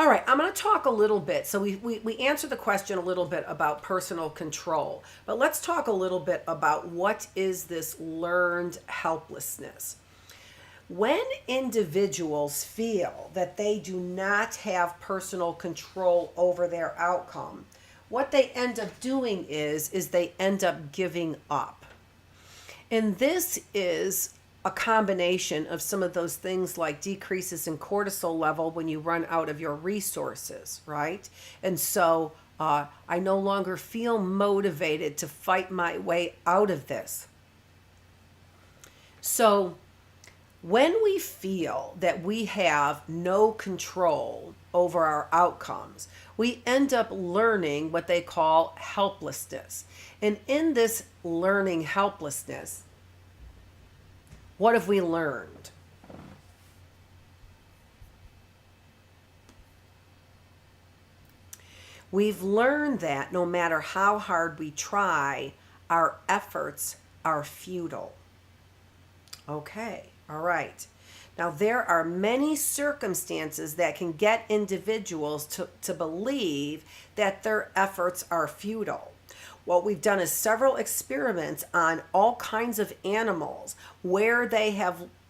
All right, I'm going to talk a little bit. So we answered the question a little bit about personal control, but let's talk a little bit about what is this learned helplessness. When individuals feel that they do not have personal control over their outcome, what they end up doing is they end up giving up. And this is a combination of some of those things like decreases in cortisol level when you run out of your resources, right? And so I no longer feel motivated to fight my way out of this. So when we feel that we have no control over our outcomes, we end up learning what they call helplessness. And in this learning helplessness, what have we learned? We've learned that no matter how hard we try, our efforts are futile. Okay, all right. Now, there are many circumstances that can get individuals to believe that their efforts are futile. What we've done is several experiments on all kinds of animals where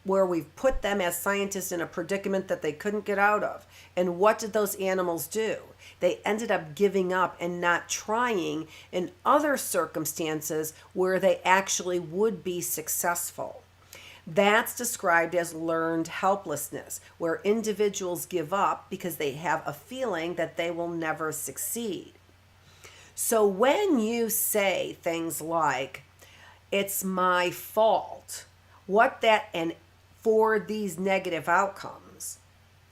we've put them as scientists in a predicament that they couldn't get out of. And what did those animals do? They ended up giving up and not trying in other circumstances where they actually would be successful. That's described as learned helplessness, where individuals give up because they have a feeling that they will never succeed. So when you say things like, it's my fault, and for these negative outcomes,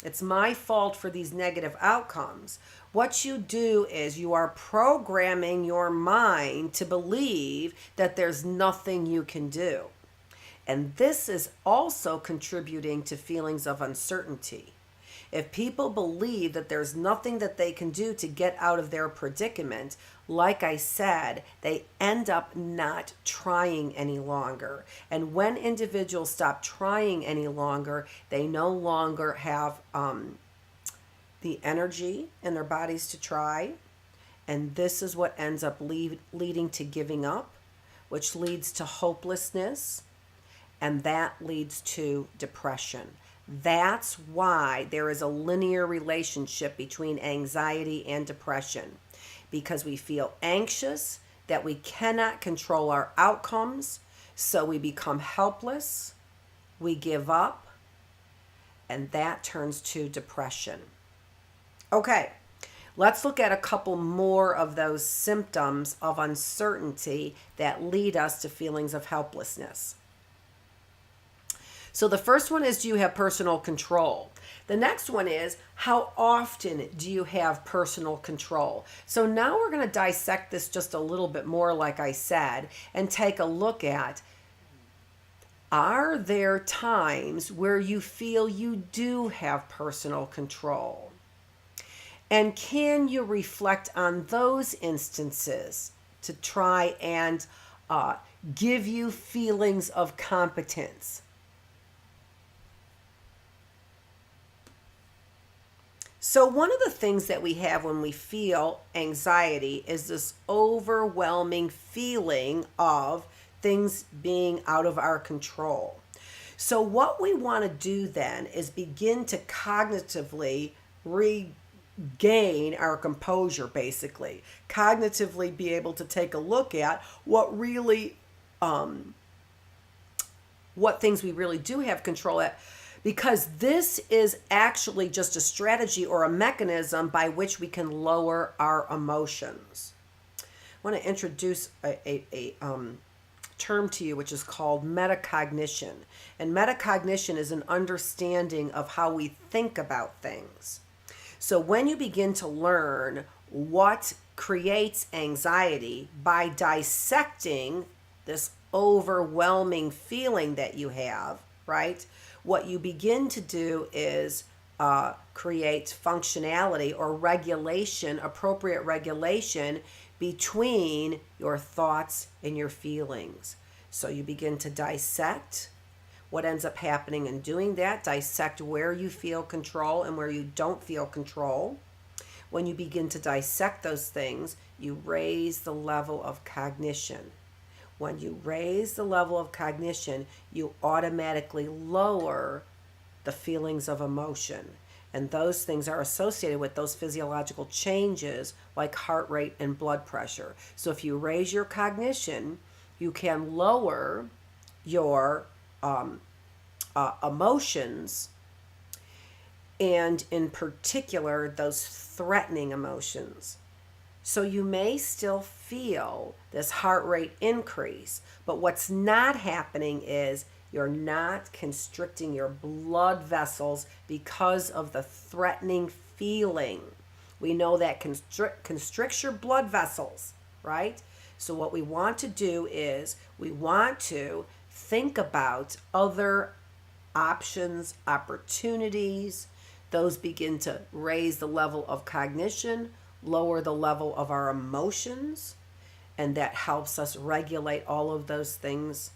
it's my fault for these negative outcomes, what you do is you are programming your mind to believe that there's nothing you can do. And this is also contributing to feelings of uncertainty. If people believe that there's nothing that they can do to get out of their predicament, like I said, they end up not trying any longer. And when individuals stop trying any longer, they no longer have the energy in their bodies to try. And this is what ends up leading to giving up, which leads to hopelessness, and that leads to depression. That's why there is a linear relationship between anxiety and depression, because we feel anxious that we cannot control our outcomes, so we become helpless, we give up, and that turns to depression. Okay, let's look at a couple more of those symptoms of uncertainty that lead us to feelings of helplessness. So the first one is, do you have personal control? The next one is, how often do you have personal control? So now we're going to dissect this just a little bit more, like I said, and take a look at, are there times where you feel you do have personal control? And can you reflect on those instances to try and give you feelings of competence? So one of the things that we have when we feel anxiety is this overwhelming feeling of things being out of our control. So what we want to do then is begin to cognitively regain our composure, basically. Cognitively be able to take a look at what things we really do have control at. Because this is actually just a strategy or a mechanism by which we can lower our emotions. I want to introduce a term to you, which is called metacognition. And metacognition is an understanding of how we think about things. So when you begin to learn what creates anxiety by dissecting this overwhelming feeling that you have, right? What you begin to do is create functionality or regulation, appropriate regulation between your thoughts and your feelings. So you begin to dissect what ends up happening in doing that, dissect where you feel control and where you don't feel control. When you begin to dissect those things, you raise the level of cognition. When you raise the level of cognition, you automatically lower the feelings of emotion. And those things are associated with those physiological changes like heart rate and blood pressure. So if you raise your cognition, you can lower your emotions, and in particular, those threatening emotions. So you may still feel this heart rate increase, but what's not happening is you're not constricting your blood vessels because of the threatening feeling. We know that constricts your blood vessels, right? So what we want to do is we want to think about other options, opportunities. Those begin to raise the level of cognition, lower the level of our emotions, and that helps us regulate all of those things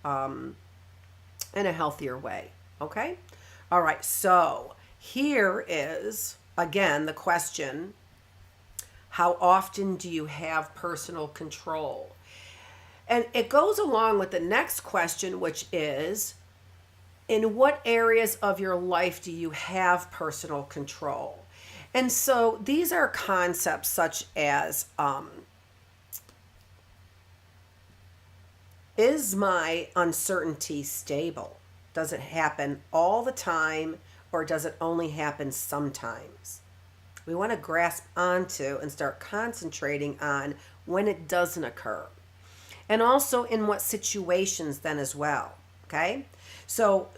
in a healthier way. Okay? All right, so here is, again, the question: how often do you have personal control? And it goes along with the next question, which is, in what areas of your life do you have personal control? And so these are concepts such as, is my uncertainty stable? Does it happen all the time, or does it only happen sometimes? We want to grasp onto and start concentrating on when it doesn't occur. And also in what situations then as well, okay? So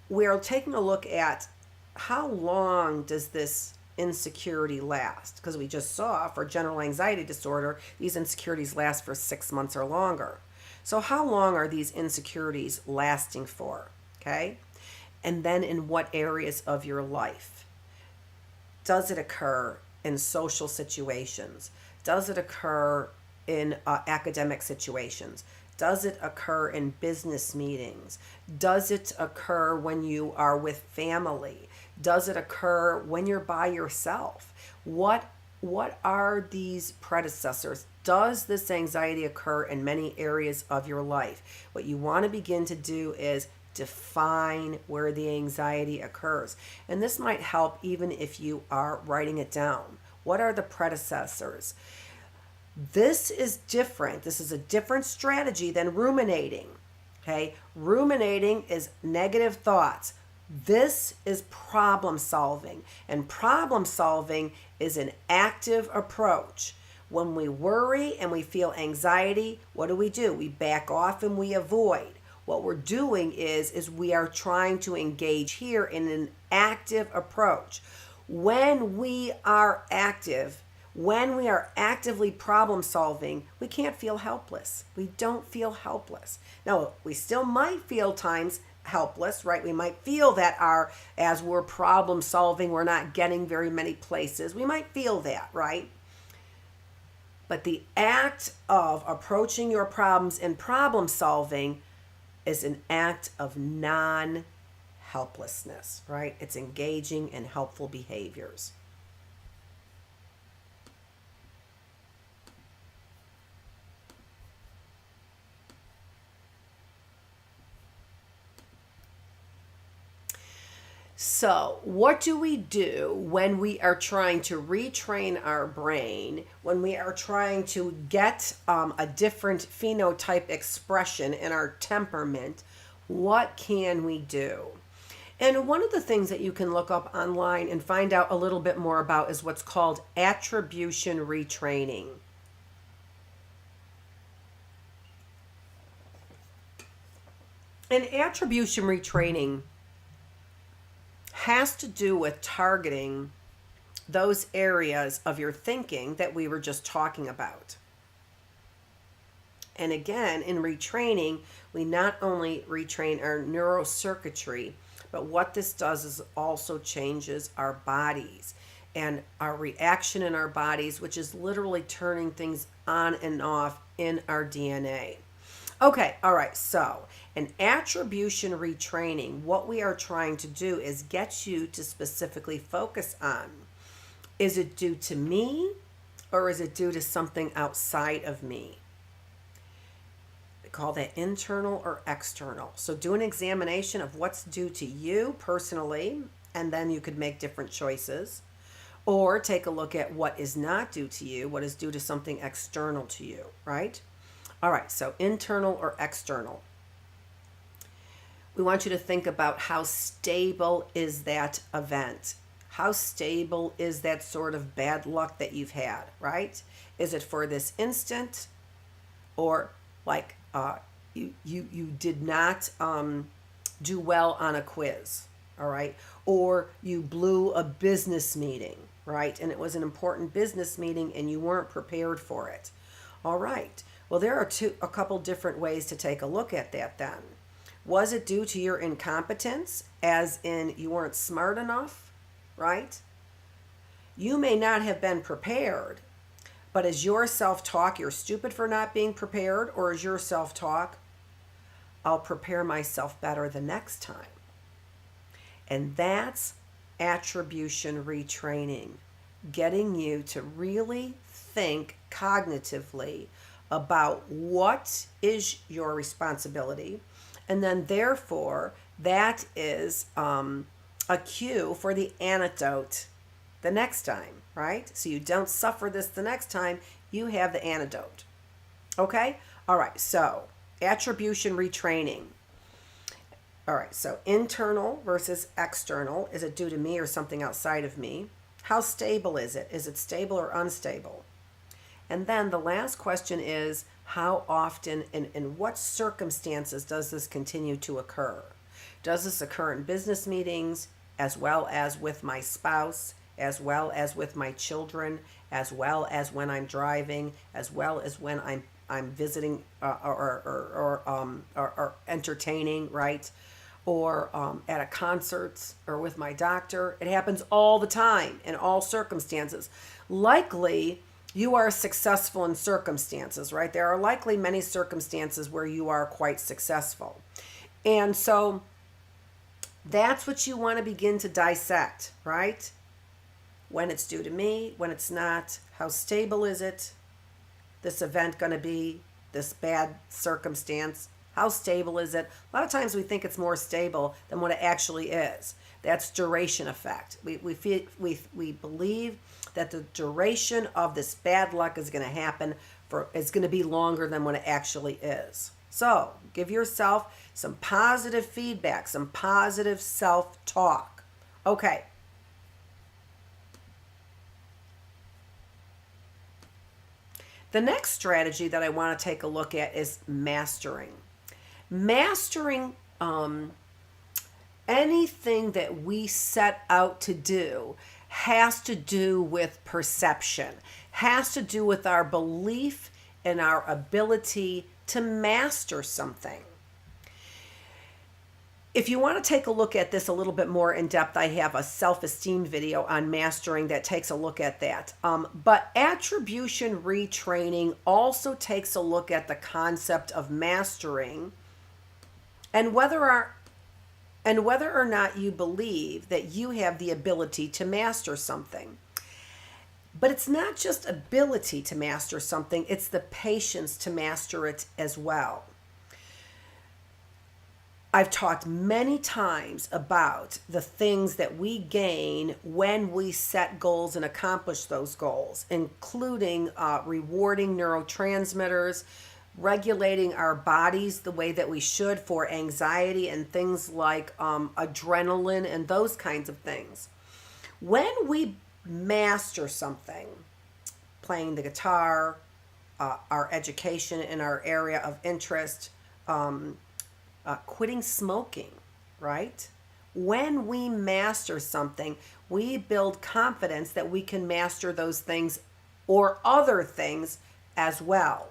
we're taking a look at how long does this insecurity last? Because we just saw for general anxiety disorder, these insecurities last for 6 months or longer. So how long are these insecurities lasting for, okay? And then in what areas of your life? Does it occur in social situations? Does it occur in academic situations? Does it occur in business meetings? Does it occur when you are with family? Does it occur when you're by yourself? What are these predecessors? Does this anxiety occur in many areas of your life? What you want to begin to do is define where the anxiety occurs. And this might help even if you are writing it down. What are the predecessors? This is different. This is a different strategy than ruminating. Okay? Ruminating is negative thoughts. This is problem solving. And problem solving is an active approach. When we worry and we feel anxiety, what do? We back off and we avoid. What we're doing is we are trying to engage here in an active approach. When we are active, when we are actively problem solving, we can't feel helpless. We don't feel helpless. Now, we still might feel times helpless, right? We might feel that as we're problem solving, we're not getting very many places. We might feel that, right? But the act of approaching your problems and problem solving is an act of non-helplessness, right? It's engaging in helpful behaviors. So, what do we do when we are trying to retrain our brain, when we are trying to get a different phenotype expression in our temperament? What can we do? And one of the things that you can look up online and find out a little bit more about is what's called attribution retraining. And attribution retraining has to do with targeting those areas of your thinking that we were just talking about. And again, in retraining, we not only retrain our neurocircuitry, but what this does is also changes our bodies and our reaction in our bodies, which is literally turning things on and off in our DNA. Okay, all right, so in attribution retraining, what we are trying to do is get you to specifically focus on, is it due to me or is it due to something outside of me? Call that internal or external. So do an examination of what's due to you personally, and then you could make different choices. Or take a look at what is not due to you, what is due to something external to you, right? All right, so internal or external. We want you to think about how stable is that event? How stable is that sort of bad luck that you've had, right? Is it for this instant, or like you did not do well on a quiz, all right? Or you blew a business meeting, right? And it was an important business meeting and you weren't prepared for it. All right. Well, there are a couple different ways to take a look at that then. Was it due to your incompetence, as in you weren't smart enough, right? You may not have been prepared, but is your self-talk, you're stupid for not being prepared, or is your self-talk, I'll prepare myself better the next time? And that's attribution retraining, getting you to really think cognitively about what is your responsibility, and then therefore that is a cue for the antidote the next time, right? So you don't suffer this the next time, you have the antidote. Okay? All right, so attribution retraining. All right, so internal versus external. Is it due to me or something outside of me? How stable is it? Is it stable or unstable? And then the last question is, how often and in what circumstances does this continue to occur? Does this occur in business meetings, as well as with my spouse, as well as with my children, as well as when I'm driving, as well as when I'm visiting or entertaining, right? Or at a concert or with my doctor? It happens all the time in all circumstances. Likely, you are successful in circumstances, right? There are likely many circumstances where you are quite successful. And so that's what you want to begin to dissect, right? When it's due to me, when it's not, how stable is it? This event going to be, this bad circumstance, how stable is it? A lot of times we think it's more stable than what it actually is. That's duration effect. We believe that the duration of this bad luck is going to happen is going to be longer than what it actually is. So give yourself some positive feedback, some positive self-talk. Okay. The next strategy that I want to take a look at is mastering. Mastering anything that we set out to do has to do with perception, has to do with our belief in our ability to master something. If you want to take a look at this a little bit more in depth, I have a self-esteem video on mastering that takes a look at that. But attribution retraining also takes a look at the concept of mastering and whether or not you believe that you have the ability to master something. But it's not just ability to master something, it's the patience to master it as well. I've talked many times about the things that we gain when we set goals and accomplish those goals, including rewarding neurotransmitters, regulating our bodies the way that we should for anxiety and things like adrenaline and those kinds of things. When we master something, playing the guitar, our education in our area of interest, quitting smoking, right? when we master something, we build confidence that we can master those things or other things as well.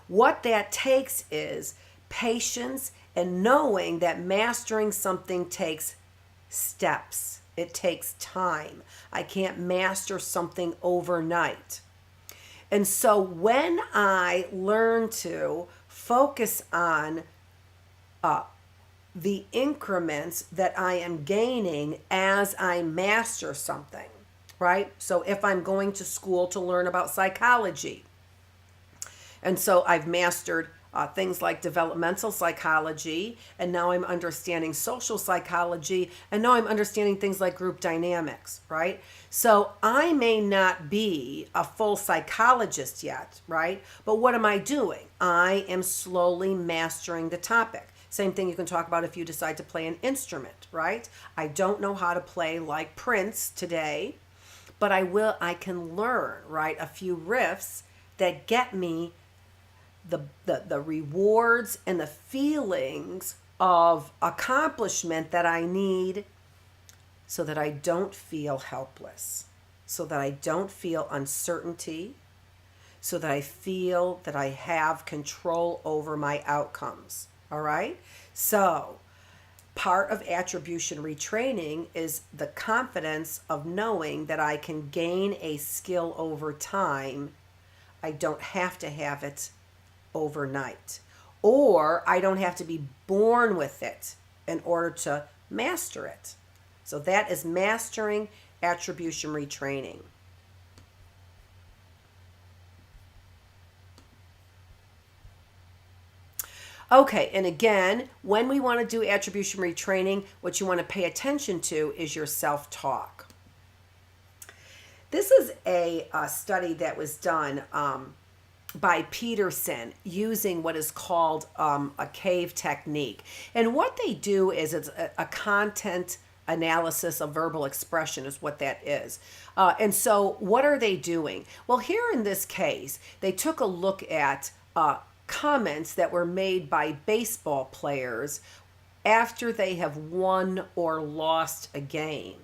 What that takes is patience and knowing that mastering something takes steps. It takes time. I can't master something overnight. And so when I learn to focus on the increments that I am gaining as I master something, right? So if I'm going to school to learn about psychology, and so I've mastered things like developmental psychology, and now I'm understanding social psychology, and now I'm understanding things like group dynamics, right? So I may not be a full psychologist yet, right? But what am I doing? I am slowly mastering the topic. Same thing you can talk about if you decide to play an instrument, right? I don't know how to play like Prince today, but I can learn, right? A few riffs that get me the rewards and the feelings of accomplishment that I need so that I don't feel helpless, so that I don't feel uncertainty, so that I feel that I have control over my outcomes. All right? So, part of attribution retraining is the confidence of knowing that I can gain a skill over time. I don't have to have it overnight, or I don't have to be born with it in order to master it. So that is mastering attribution retraining. Okay, and again, when we want to do attribution retraining, what you want to pay attention to is your self-talk. This is a study that was done by Peterson using what is called a cave technique. And what they do is it's a content analysis of verbal expression is what that is. And so what are they doing? Well, here in this case, they took a look at comments that were made by baseball players after they have won or lost a game.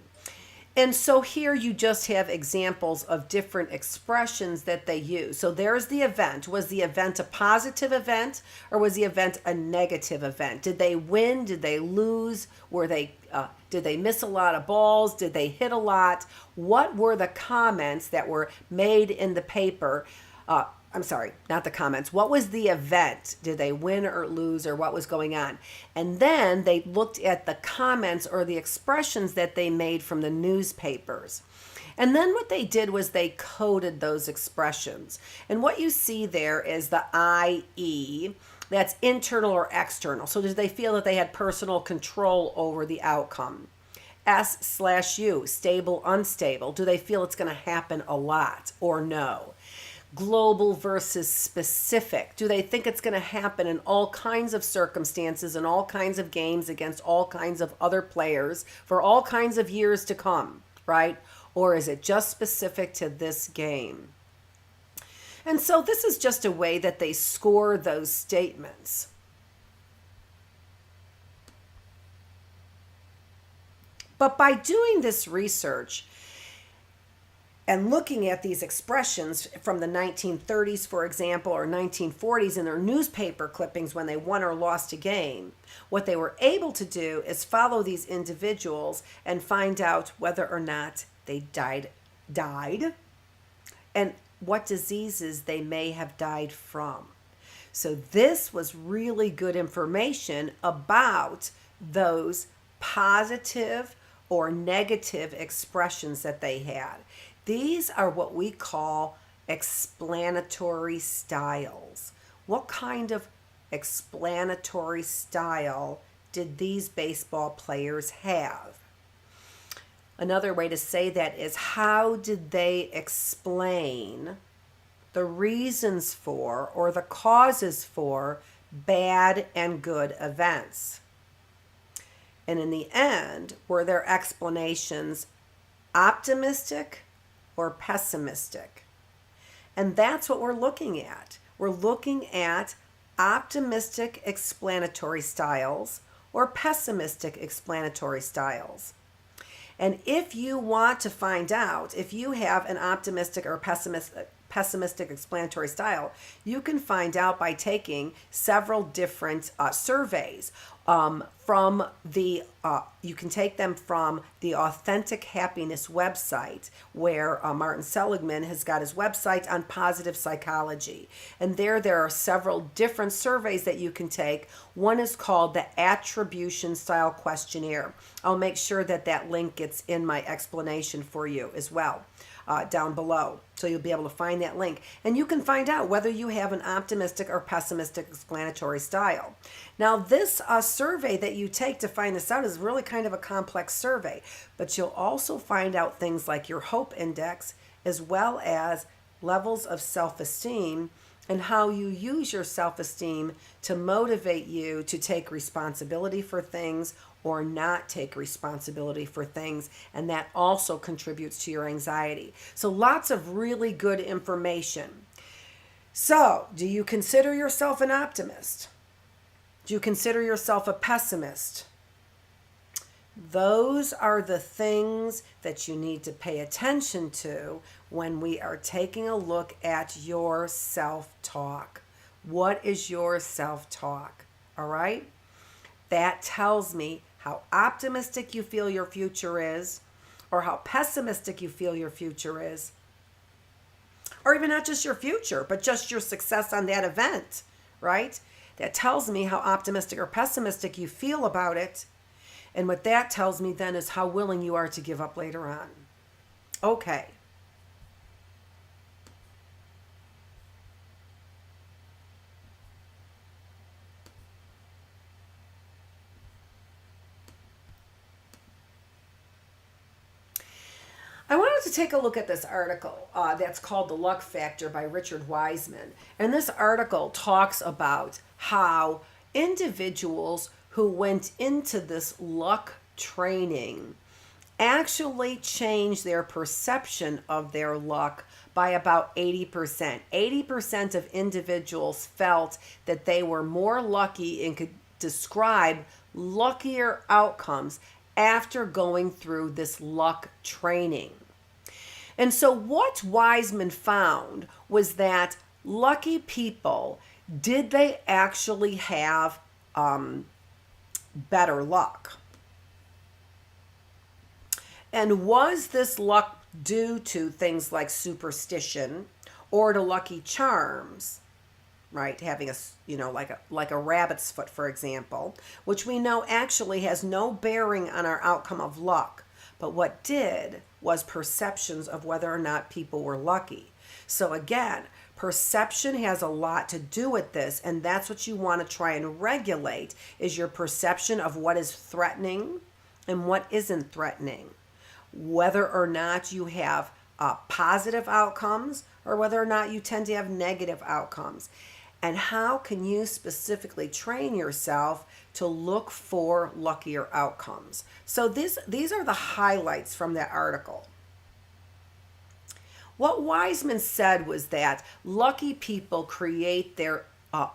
And so here you just have examples of different expressions that they use. So there's the event. Was the event a positive event, or was the event a negative event? Did they win? Did they lose? Did they miss a lot of balls? Did they hit a lot? What were the comments that were made in the paper? I'm sorry, not the comments. What was the event? Did they win or lose, or what was going on? And then they looked at the comments or the expressions that they made from the newspapers. And then what they did was they coded those expressions. And what you see there is the IE, that's internal or external. So did they feel that they had personal control over the outcome? S/U, stable, unstable. Do they feel it's going to happen a lot or no? Global versus specific. Do they think it's going to happen in all kinds of circumstances and all kinds of games against all kinds of other players for all kinds of years to come, right? Or is it just specific to this game? And so this is just a way that they score those statements. But by doing this research, and looking at these expressions from the 1930s, for example, or 1940s in their newspaper clippings when they won or lost a game, what they were able to do is follow these individuals and find out whether or not they died, and what diseases they may have died from. So this was really good information about those positive or negative expressions that they had. These are what we call explanatory styles. What kind of explanatory style did these baseball players have? Another way to say that is, how did they explain the reasons for or the causes for bad and good events? And in the end, were their explanations optimistic or pessimistic? And that's what we're looking at. We're looking at optimistic explanatory styles or pessimistic explanatory styles. And if you want to find out if you have an optimistic or pessimistic explanatory style, you can find out by taking several different surveys from the you can take them from the Authentic Happiness website, where Martin Seligman has got his website on positive psychology. And there are several different surveys that you can take. One is called the Attribution Style Questionnaire. I'll make sure that that link gets in my explanation for you as well. Down below. So you'll be able to find that link. And you can find out whether you have an optimistic or pessimistic explanatory style. Now, this survey that you take to find this out is really kind of a complex survey. But you'll also find out things like your hope index, as well as levels of self-esteem, and how you use your self-esteem to motivate you to take responsibility for things or not take responsibility for things, and that also contributes to your anxiety. So lots of really good information. So, do you consider yourself an optimist? Do you consider yourself a pessimist? Those are the things that you need to pay attention to when we are taking a look at your self-talk. What is your self-talk? All right? That tells me how optimistic you feel your future is, or how pessimistic you feel your future is, or even not just your future, but just your success on that event, right? That tells me how optimistic or pessimistic you feel about it. And what that tells me then is how willing you are to give up later on. Okay. I wanted to take a look at this article that's called The Luck Factor by Richard Wiseman. And this article talks about how individuals who went into this luck training actually changed their perception of their luck by about 80%. 80% of individuals felt that they were more lucky and could describe luckier outcomes after going through this luck training. And so what Wiseman found was that lucky people, did they actually have better luck? And was this luck due to things like superstition or to lucky charms? Right, having like a rabbit's foot, for example, which we know actually has no bearing on our outcome of luck. But what did was perceptions of whether or not people were lucky. So again, perception has a lot to do with this, and that's what you want to try and regulate, is your perception of what is threatening and what isn't threatening. Whether or not you have positive outcomes or whether or not you tend to have negative outcomes. And how can you specifically train yourself to look for luckier outcomes? So these are the highlights from that article. What Wiseman said was that lucky people create their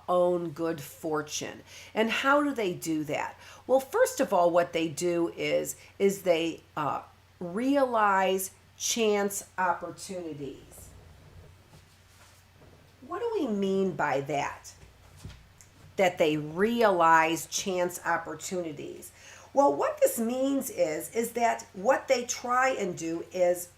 own good fortune. And how do they do that? Well, first of all, what they do is they realize chance opportunities. What do we mean by that? That they realize chance opportunities. Well, what this means is that what they try and do is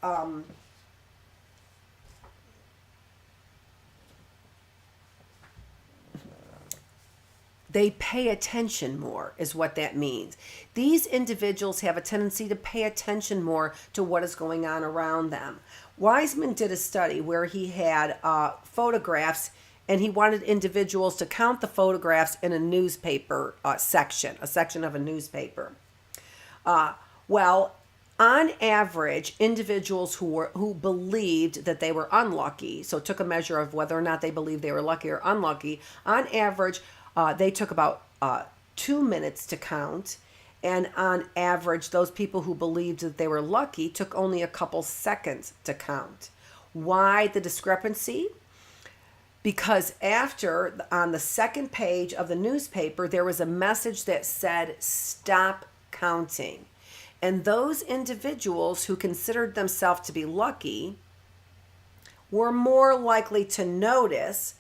they pay attention more, is what that means. These individuals have a tendency to pay attention more to what is going on around them. Wiseman did a study where he had photographs, and he wanted individuals to count the photographs in a newspaper section, a section of a newspaper. Well, on average, individuals who believed that they were unlucky, so took a measure of whether or not they believed they were lucky or unlucky, on average, they took about 2 minutes to count. And on average, those people who believed that they were lucky took only a couple seconds to count. Why the discrepancy? because after, on the second page of the newspaper, there was a message that said, "Stop counting." And those individuals who considered themselves to be lucky were more likely to notice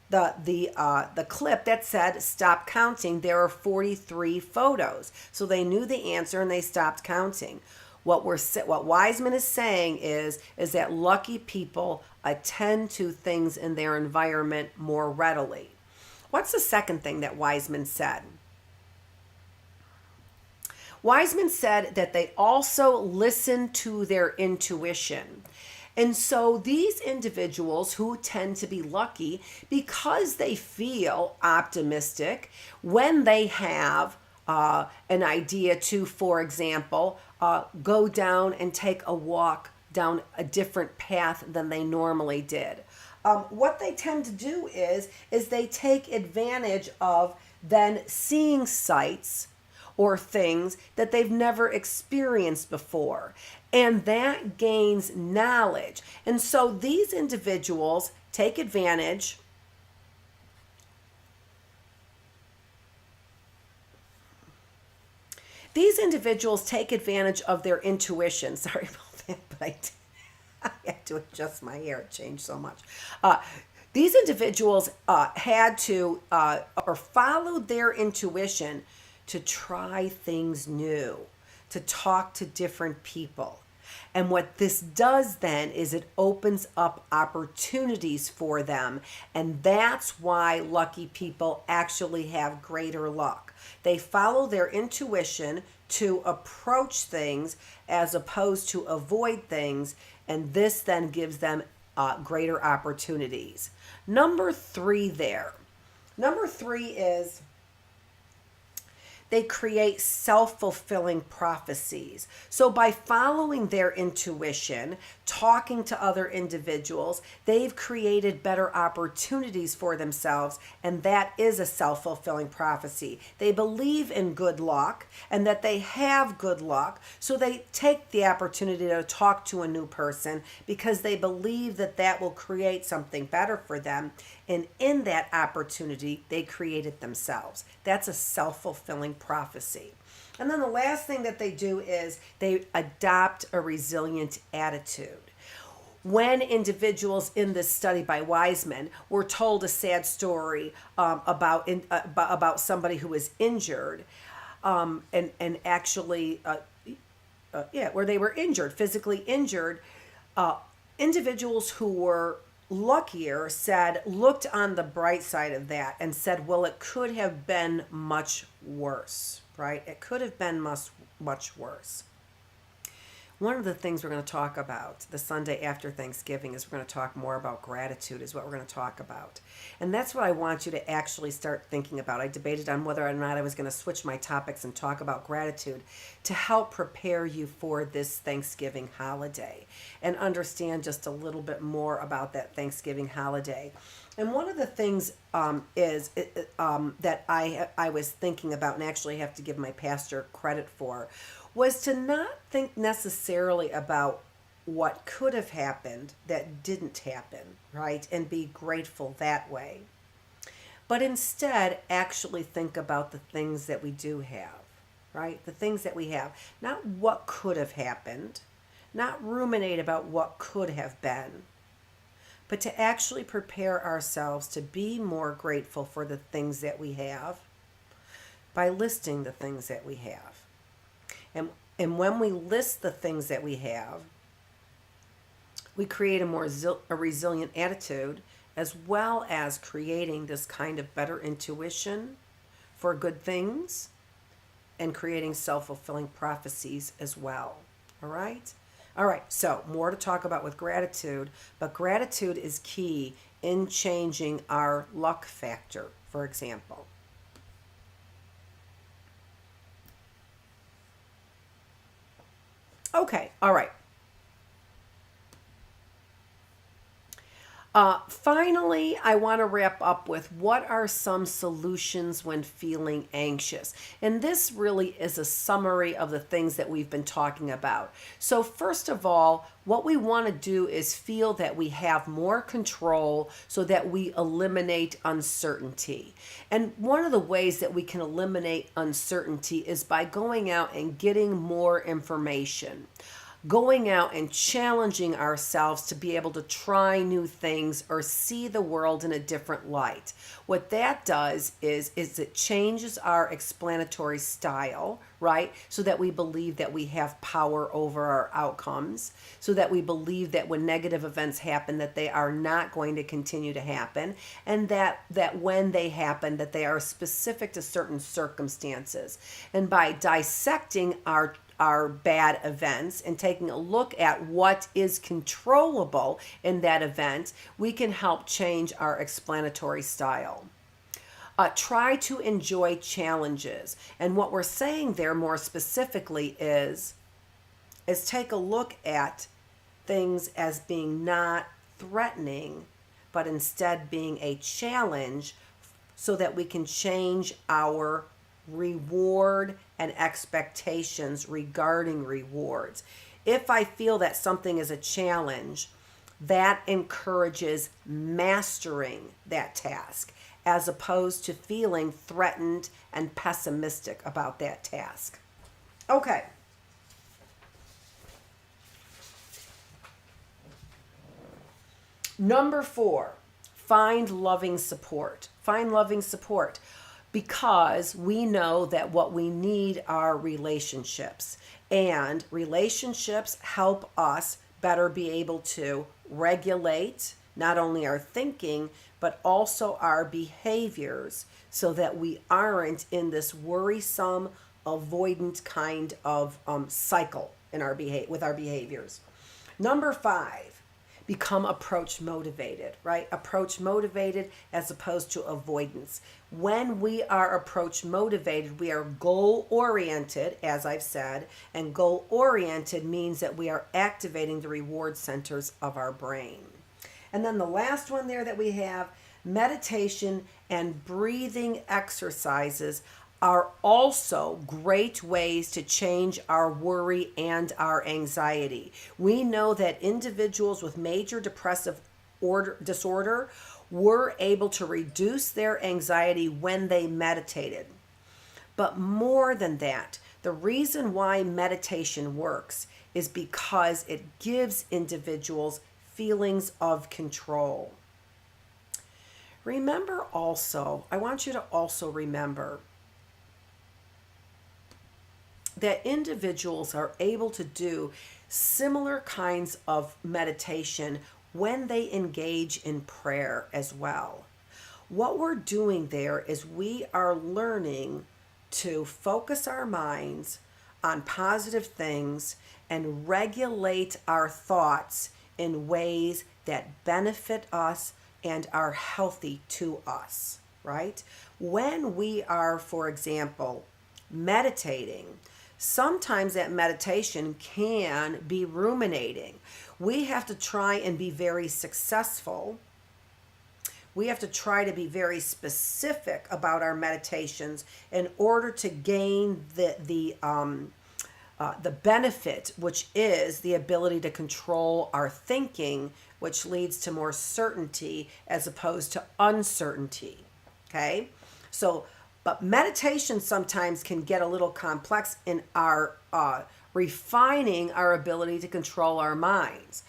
the clip that said "Stop counting." There are 43 photos, so they knew the answer and they stopped counting. What Wiseman is saying is that lucky people attend to things in their environment more readily. What's the second thing that Wiseman said? Wiseman said that they also listen to their intuition. And so these individuals who tend to be lucky, because they feel optimistic when they have an idea to, for example, go down and take a walk down a different path than they normally did. What they tend to do is they take advantage of then seeing sights or things that they've never experienced before. And that gains knowledge. And so these individuals take advantage of their intuition. Sorry about that, but I had to adjust my hair. It changed so much. These individuals had to or followed their intuition to try things new, to talk to different people. And what this does then is it opens up opportunities for them. And that's why lucky people actually have greater luck. They follow their intuition to approach things as opposed to avoid things. And this then gives them greater opportunities. Number three is they create self-fulfilling prophecies. So by following their intuition, talking to other individuals, they've created better opportunities for themselves, and that is a self-fulfilling prophecy. They believe in good luck and that they have good luck, so they take the opportunity to talk to a new person because they believe that that will create something better for them. And in that opportunity, they create it themselves. That's a self-fulfilling prophecy. And then the last thing that they do is they adopt a resilient attitude. When individuals in this study by Wiseman were told a sad story about somebody who was injured, and actually, where they were injured, physically injured, individuals who were luckier looked on the bright side of that and said, well, it could have been much worse, right? It could have been much worse. One of the things we're going to talk about the Sunday after Thanksgiving is we're going to talk more about gratitude is what we're going to talk about. And that's what I want you to actually start thinking about. I debated on whether or not I was going to switch my topics and talk about gratitude to help prepare you for this Thanksgiving holiday and understand just a little bit more about that Thanksgiving holiday. And one of the things that I was thinking about and actually have to give my pastor credit for was to not think necessarily about what could have happened that didn't happen, right? And be grateful that way. But instead, actually think about the things that we do have, right? The things that we have. Not what could have happened, not ruminate about what could have been, but to actually prepare ourselves to be more grateful for the things that we have by listing the things that we have. And when we list the things that we have, we create a resilient attitude, as well as creating this kind of better intuition for good things and creating self-fulfilling prophecies as well. All right? All right, so more to talk about with gratitude, but gratitude is key in changing our luck factor, for example. Okay, all right. Finally, I want to wrap up with what are some solutions when feeling anxious. And this really is a summary of the things that we've been talking about. So, first of all, what we want to do is feel that we have more control so that we eliminate uncertainty. And one of the ways that we can eliminate uncertainty is by going out and getting more information, going out and challenging ourselves to be able to try new things or see the world in a different light. What that does is it changes our explanatory style, right? So that we believe that we have power over our outcomes, so that we believe that when negative events happen that they are not going to continue to happen, and that when they happen that they are specific to certain circumstances. And by dissecting our bad events and taking a look at what is controllable in that event, we can help change our explanatory style. Try to enjoy challenges. And what we're saying there more specifically is take a look at things as being not threatening, but instead being a challenge so that we can change our reward and expectations regarding rewards. If I feel that something is a challenge, that encourages mastering that task as opposed to feeling threatened and pessimistic about that task. Okay. Number 4, find loving support. Find loving support. Because we know that what we need are relationships, and relationships help us better be able to regulate not only our thinking but also our behaviors so that we aren't in this worrisome, avoidant kind of cycle in our with our behaviors. Number 5, become approach motivated, right? Approach motivated as opposed to avoidance. When we are approach motivated, we are goal oriented, as I've said, and goal oriented means that we are activating the reward centers of our brain. And then the last one there that we have, meditation and breathing exercises are also great ways to change our worry and our anxiety. We know that individuals with major depressive disorder were able to reduce their anxiety when they meditated. But more than that, the reason why meditation works is because it gives individuals feelings of control. Remember also, I want you to also remember that individuals are able to do similar kinds of meditation when they engage in prayer as well. What we're doing there is we are learning to focus our minds on positive things and regulate our thoughts in ways that benefit us and are healthy to us, right? When we are, for example, meditating, sometimes that meditation can be ruminating. We have to try and be very successful. We have to try to be very specific about our meditations in order to gain the benefit, which is the ability to control our thinking, which leads to more certainty as opposed to uncertainty. Okay? But meditation sometimes can get a little complex in our refining our ability to control our minds.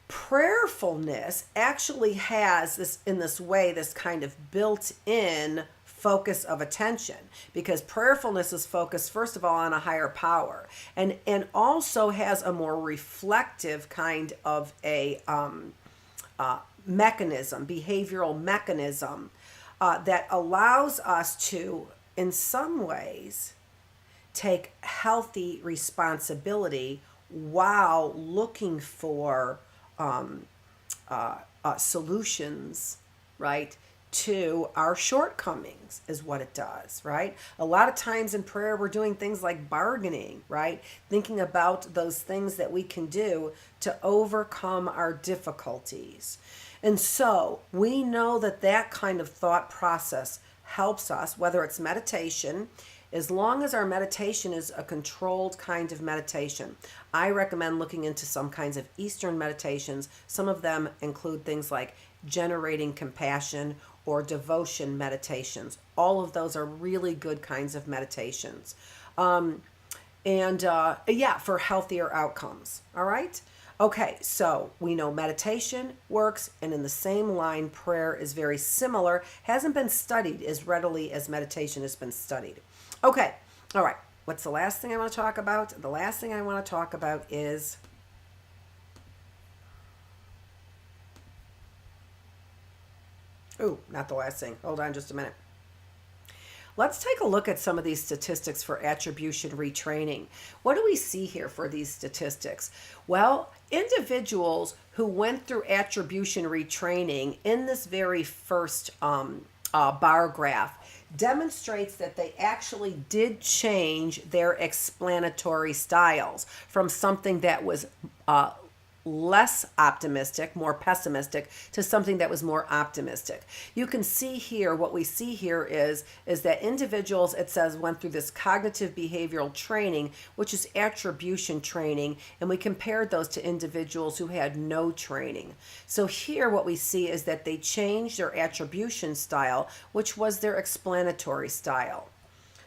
Prayerfulness actually has this kind of built-in focus of attention, because prayerfulness is focused first of all on a higher power, and also has a more reflective kind of a behavioral mechanism that allows us to, in some ways, take healthy responsibility while looking for solutions, right, to our shortcomings is what it does, right? A lot of times in prayer, we're doing things like bargaining, right? Thinking about those things that we can do to overcome our difficulties. And so we know that that kind of thought process helps us, whether it's meditation, as long as our meditation is a controlled kind of meditation. I recommend looking into some kinds of Eastern meditations. Some of them include things like generating compassion or devotion meditations. All of those are really good kinds of meditations. Yeah, for healthier outcomes. All right. Okay, so we know meditation works, and in the same line, prayer is very similar, hasn't been studied as readily as meditation has been studied. Okay, all right. What's the last thing I want to talk about? The last thing I want to talk about is not the last thing. Hold on just a minute. Let's take a look at some of these statistics for attribution retraining. What do we see here for these statistics? Well, individuals who went through attribution retraining in this very first bar graph demonstrates that they actually did change their explanatory styles from something that was less optimistic, more pessimistic, to something that was more optimistic. You can see here, what we see here is that individuals, it says, went through this cognitive behavioral training, which is attribution training, and we compared those to individuals who had no training. So here what we see is that they changed their attribution style, which was their explanatory style.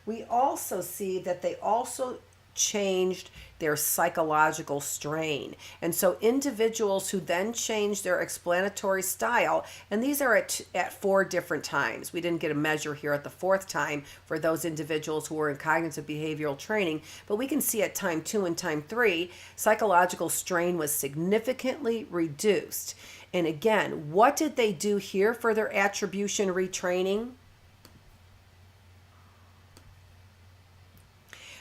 We also see that they also changed their psychological strain. And so individuals who then changed their explanatory style, and these are at 4 different times. We didn't get a measure here at the 4th time for those individuals who were in cognitive behavioral training, but we can see at time 2 and time 3, psychological strain was significantly reduced. And again, what did they do here for their attribution retraining?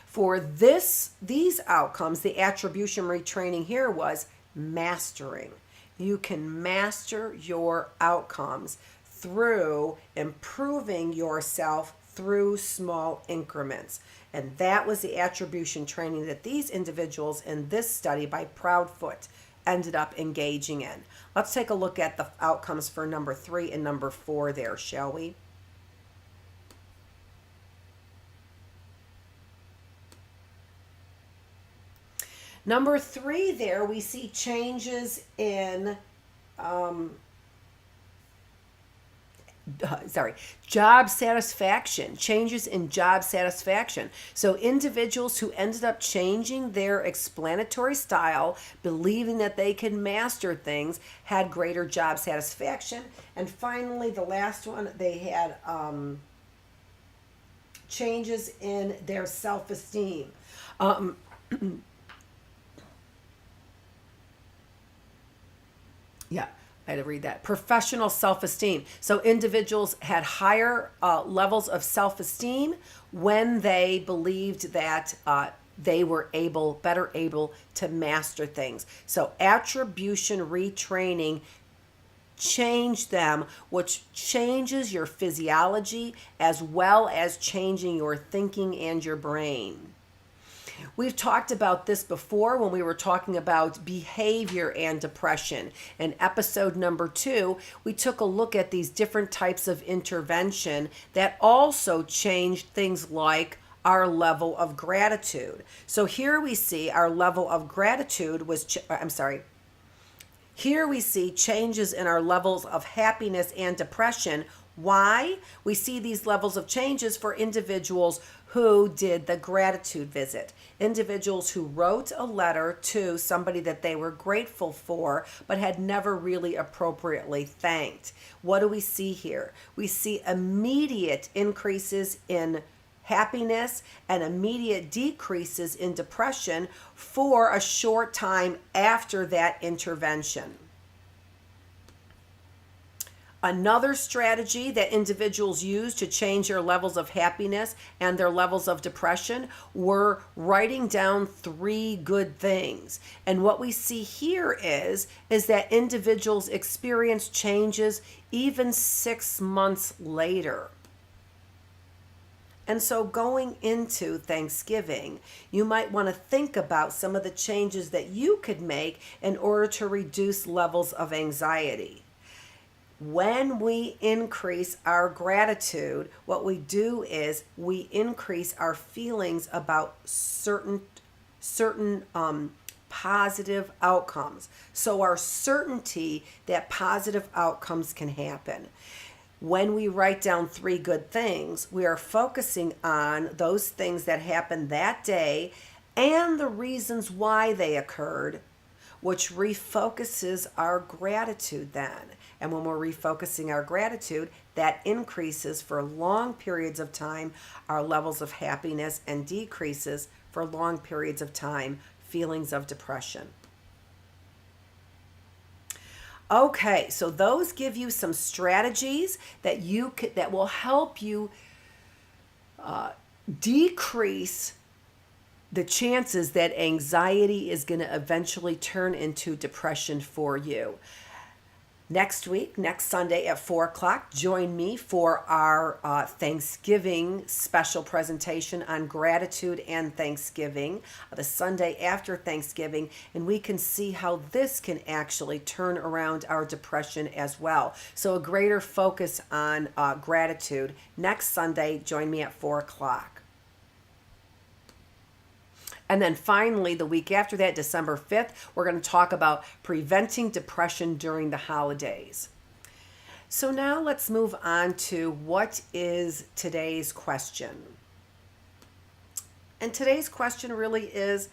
For these outcomes, the attribution retraining here was mastering. You can master your outcomes through improving yourself through small increments. And that was the attribution training that these individuals in this study by Proudfoot ended up engaging in. Let's take a look at the outcomes for number 3 and number 4 there, shall we? Number 3 there, we see changes in, job satisfaction, changes in job satisfaction. So individuals who ended up changing their explanatory style, believing that they can master things, had greater job satisfaction. And finally, the last one, they had changes in their self-esteem. Yeah, I had to read that. Professional self-esteem. So individuals had higher levels of self-esteem when they believed that they were better able to master things. So attribution retraining changed them, which changes your physiology as well as changing your thinking and your brain. We've talked about this before when we were talking about behavior and depression. In episode number 2, we took a look at these different types of intervention that also changed things like our level of gratitude. So here we see our level of gratitude was, here we see changes in our levels of happiness and depression. Why? We see these levels of changes for individuals who did the gratitude visit. Individuals who wrote a letter to somebody that they were grateful for but had never really appropriately thanked. What do we see here? We see immediate increases in happiness and immediate decreases in depression for a short time after that intervention. Another strategy that individuals use to change their levels of happiness and their levels of depression were writing down 3 good things. And what we see here is that individuals experience changes even 6 months later. And so going into Thanksgiving, you might want to think about some of the changes that you could make in order to reduce levels of anxiety. When we increase our gratitude, what we do is we increase our feelings about certain positive outcomes. So our certainty that positive outcomes can happen. When we write down 3 good things, we are focusing on those things that happened that day and the reasons why they occurred, which refocuses our gratitude then. And when we're refocusing our gratitude, that increases for long periods of time our levels of happiness and decreases for long periods of time feelings of depression. Okay, so those give you some strategies that will help you decrease the chances that anxiety is going to eventually turn into depression for you. Next week, next Sunday at 4 o'clock, join me for our Thanksgiving special presentation on gratitude and Thanksgiving, the Sunday after Thanksgiving, and we can see how this can actually turn around our depression as well. So a greater focus on gratitude. Next Sunday, join me at 4 o'clock. And then finally, the week after that, December 5th, we're going to talk about preventing depression during the holidays. So now let's move on to what is today's question. And today's question really is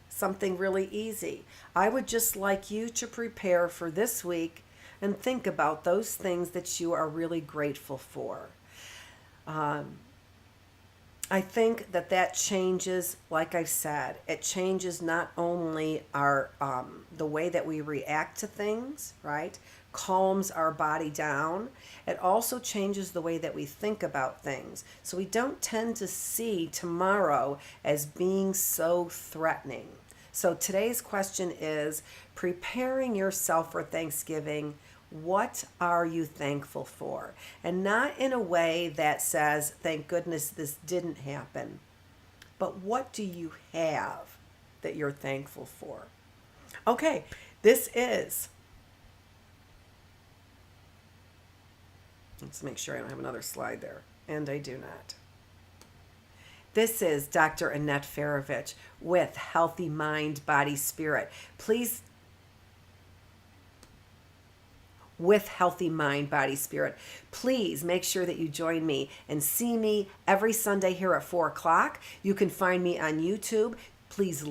something really easy. I would just like you to prepare for this week and think about those things that you are really grateful for. I think that changes, like I said, it changes not only our the way that we react to things, right? Calms our body down. It also changes the way that we think about things. So we don't tend to see tomorrow as being so threatening. So today's question is, preparing yourself for Thanksgiving, what are you thankful for? And not in a way that says, thank goodness this didn't happen, but what do you have that you're thankful for? Okay, let's make sure I don't have another slide there, and I do not. This is Dr. Annette Feravich with Healthy Mind, Body, Spirit. With Healthy Mind, Body, Spirit. Please make sure that you join me and see me every Sunday here at 4 o'clock. You can find me on YouTube. Please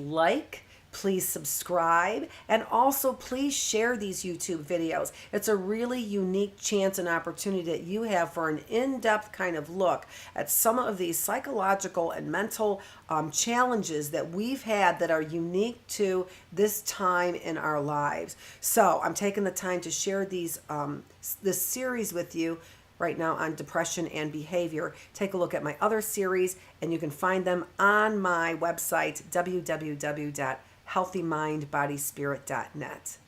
please subscribe, and also please share these YouTube videos. It's a really unique chance and opportunity that you have for an in-depth kind of look at some of these psychological and mental challenges that we've had that are unique to this time in our lives. So I'm taking the time to share this series with you right now on depression and behavior. Take a look at my other series, and you can find them on my website, www.healthymindbodyspirit.net.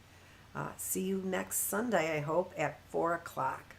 See you next Sunday, I hope, at 4 o'clock.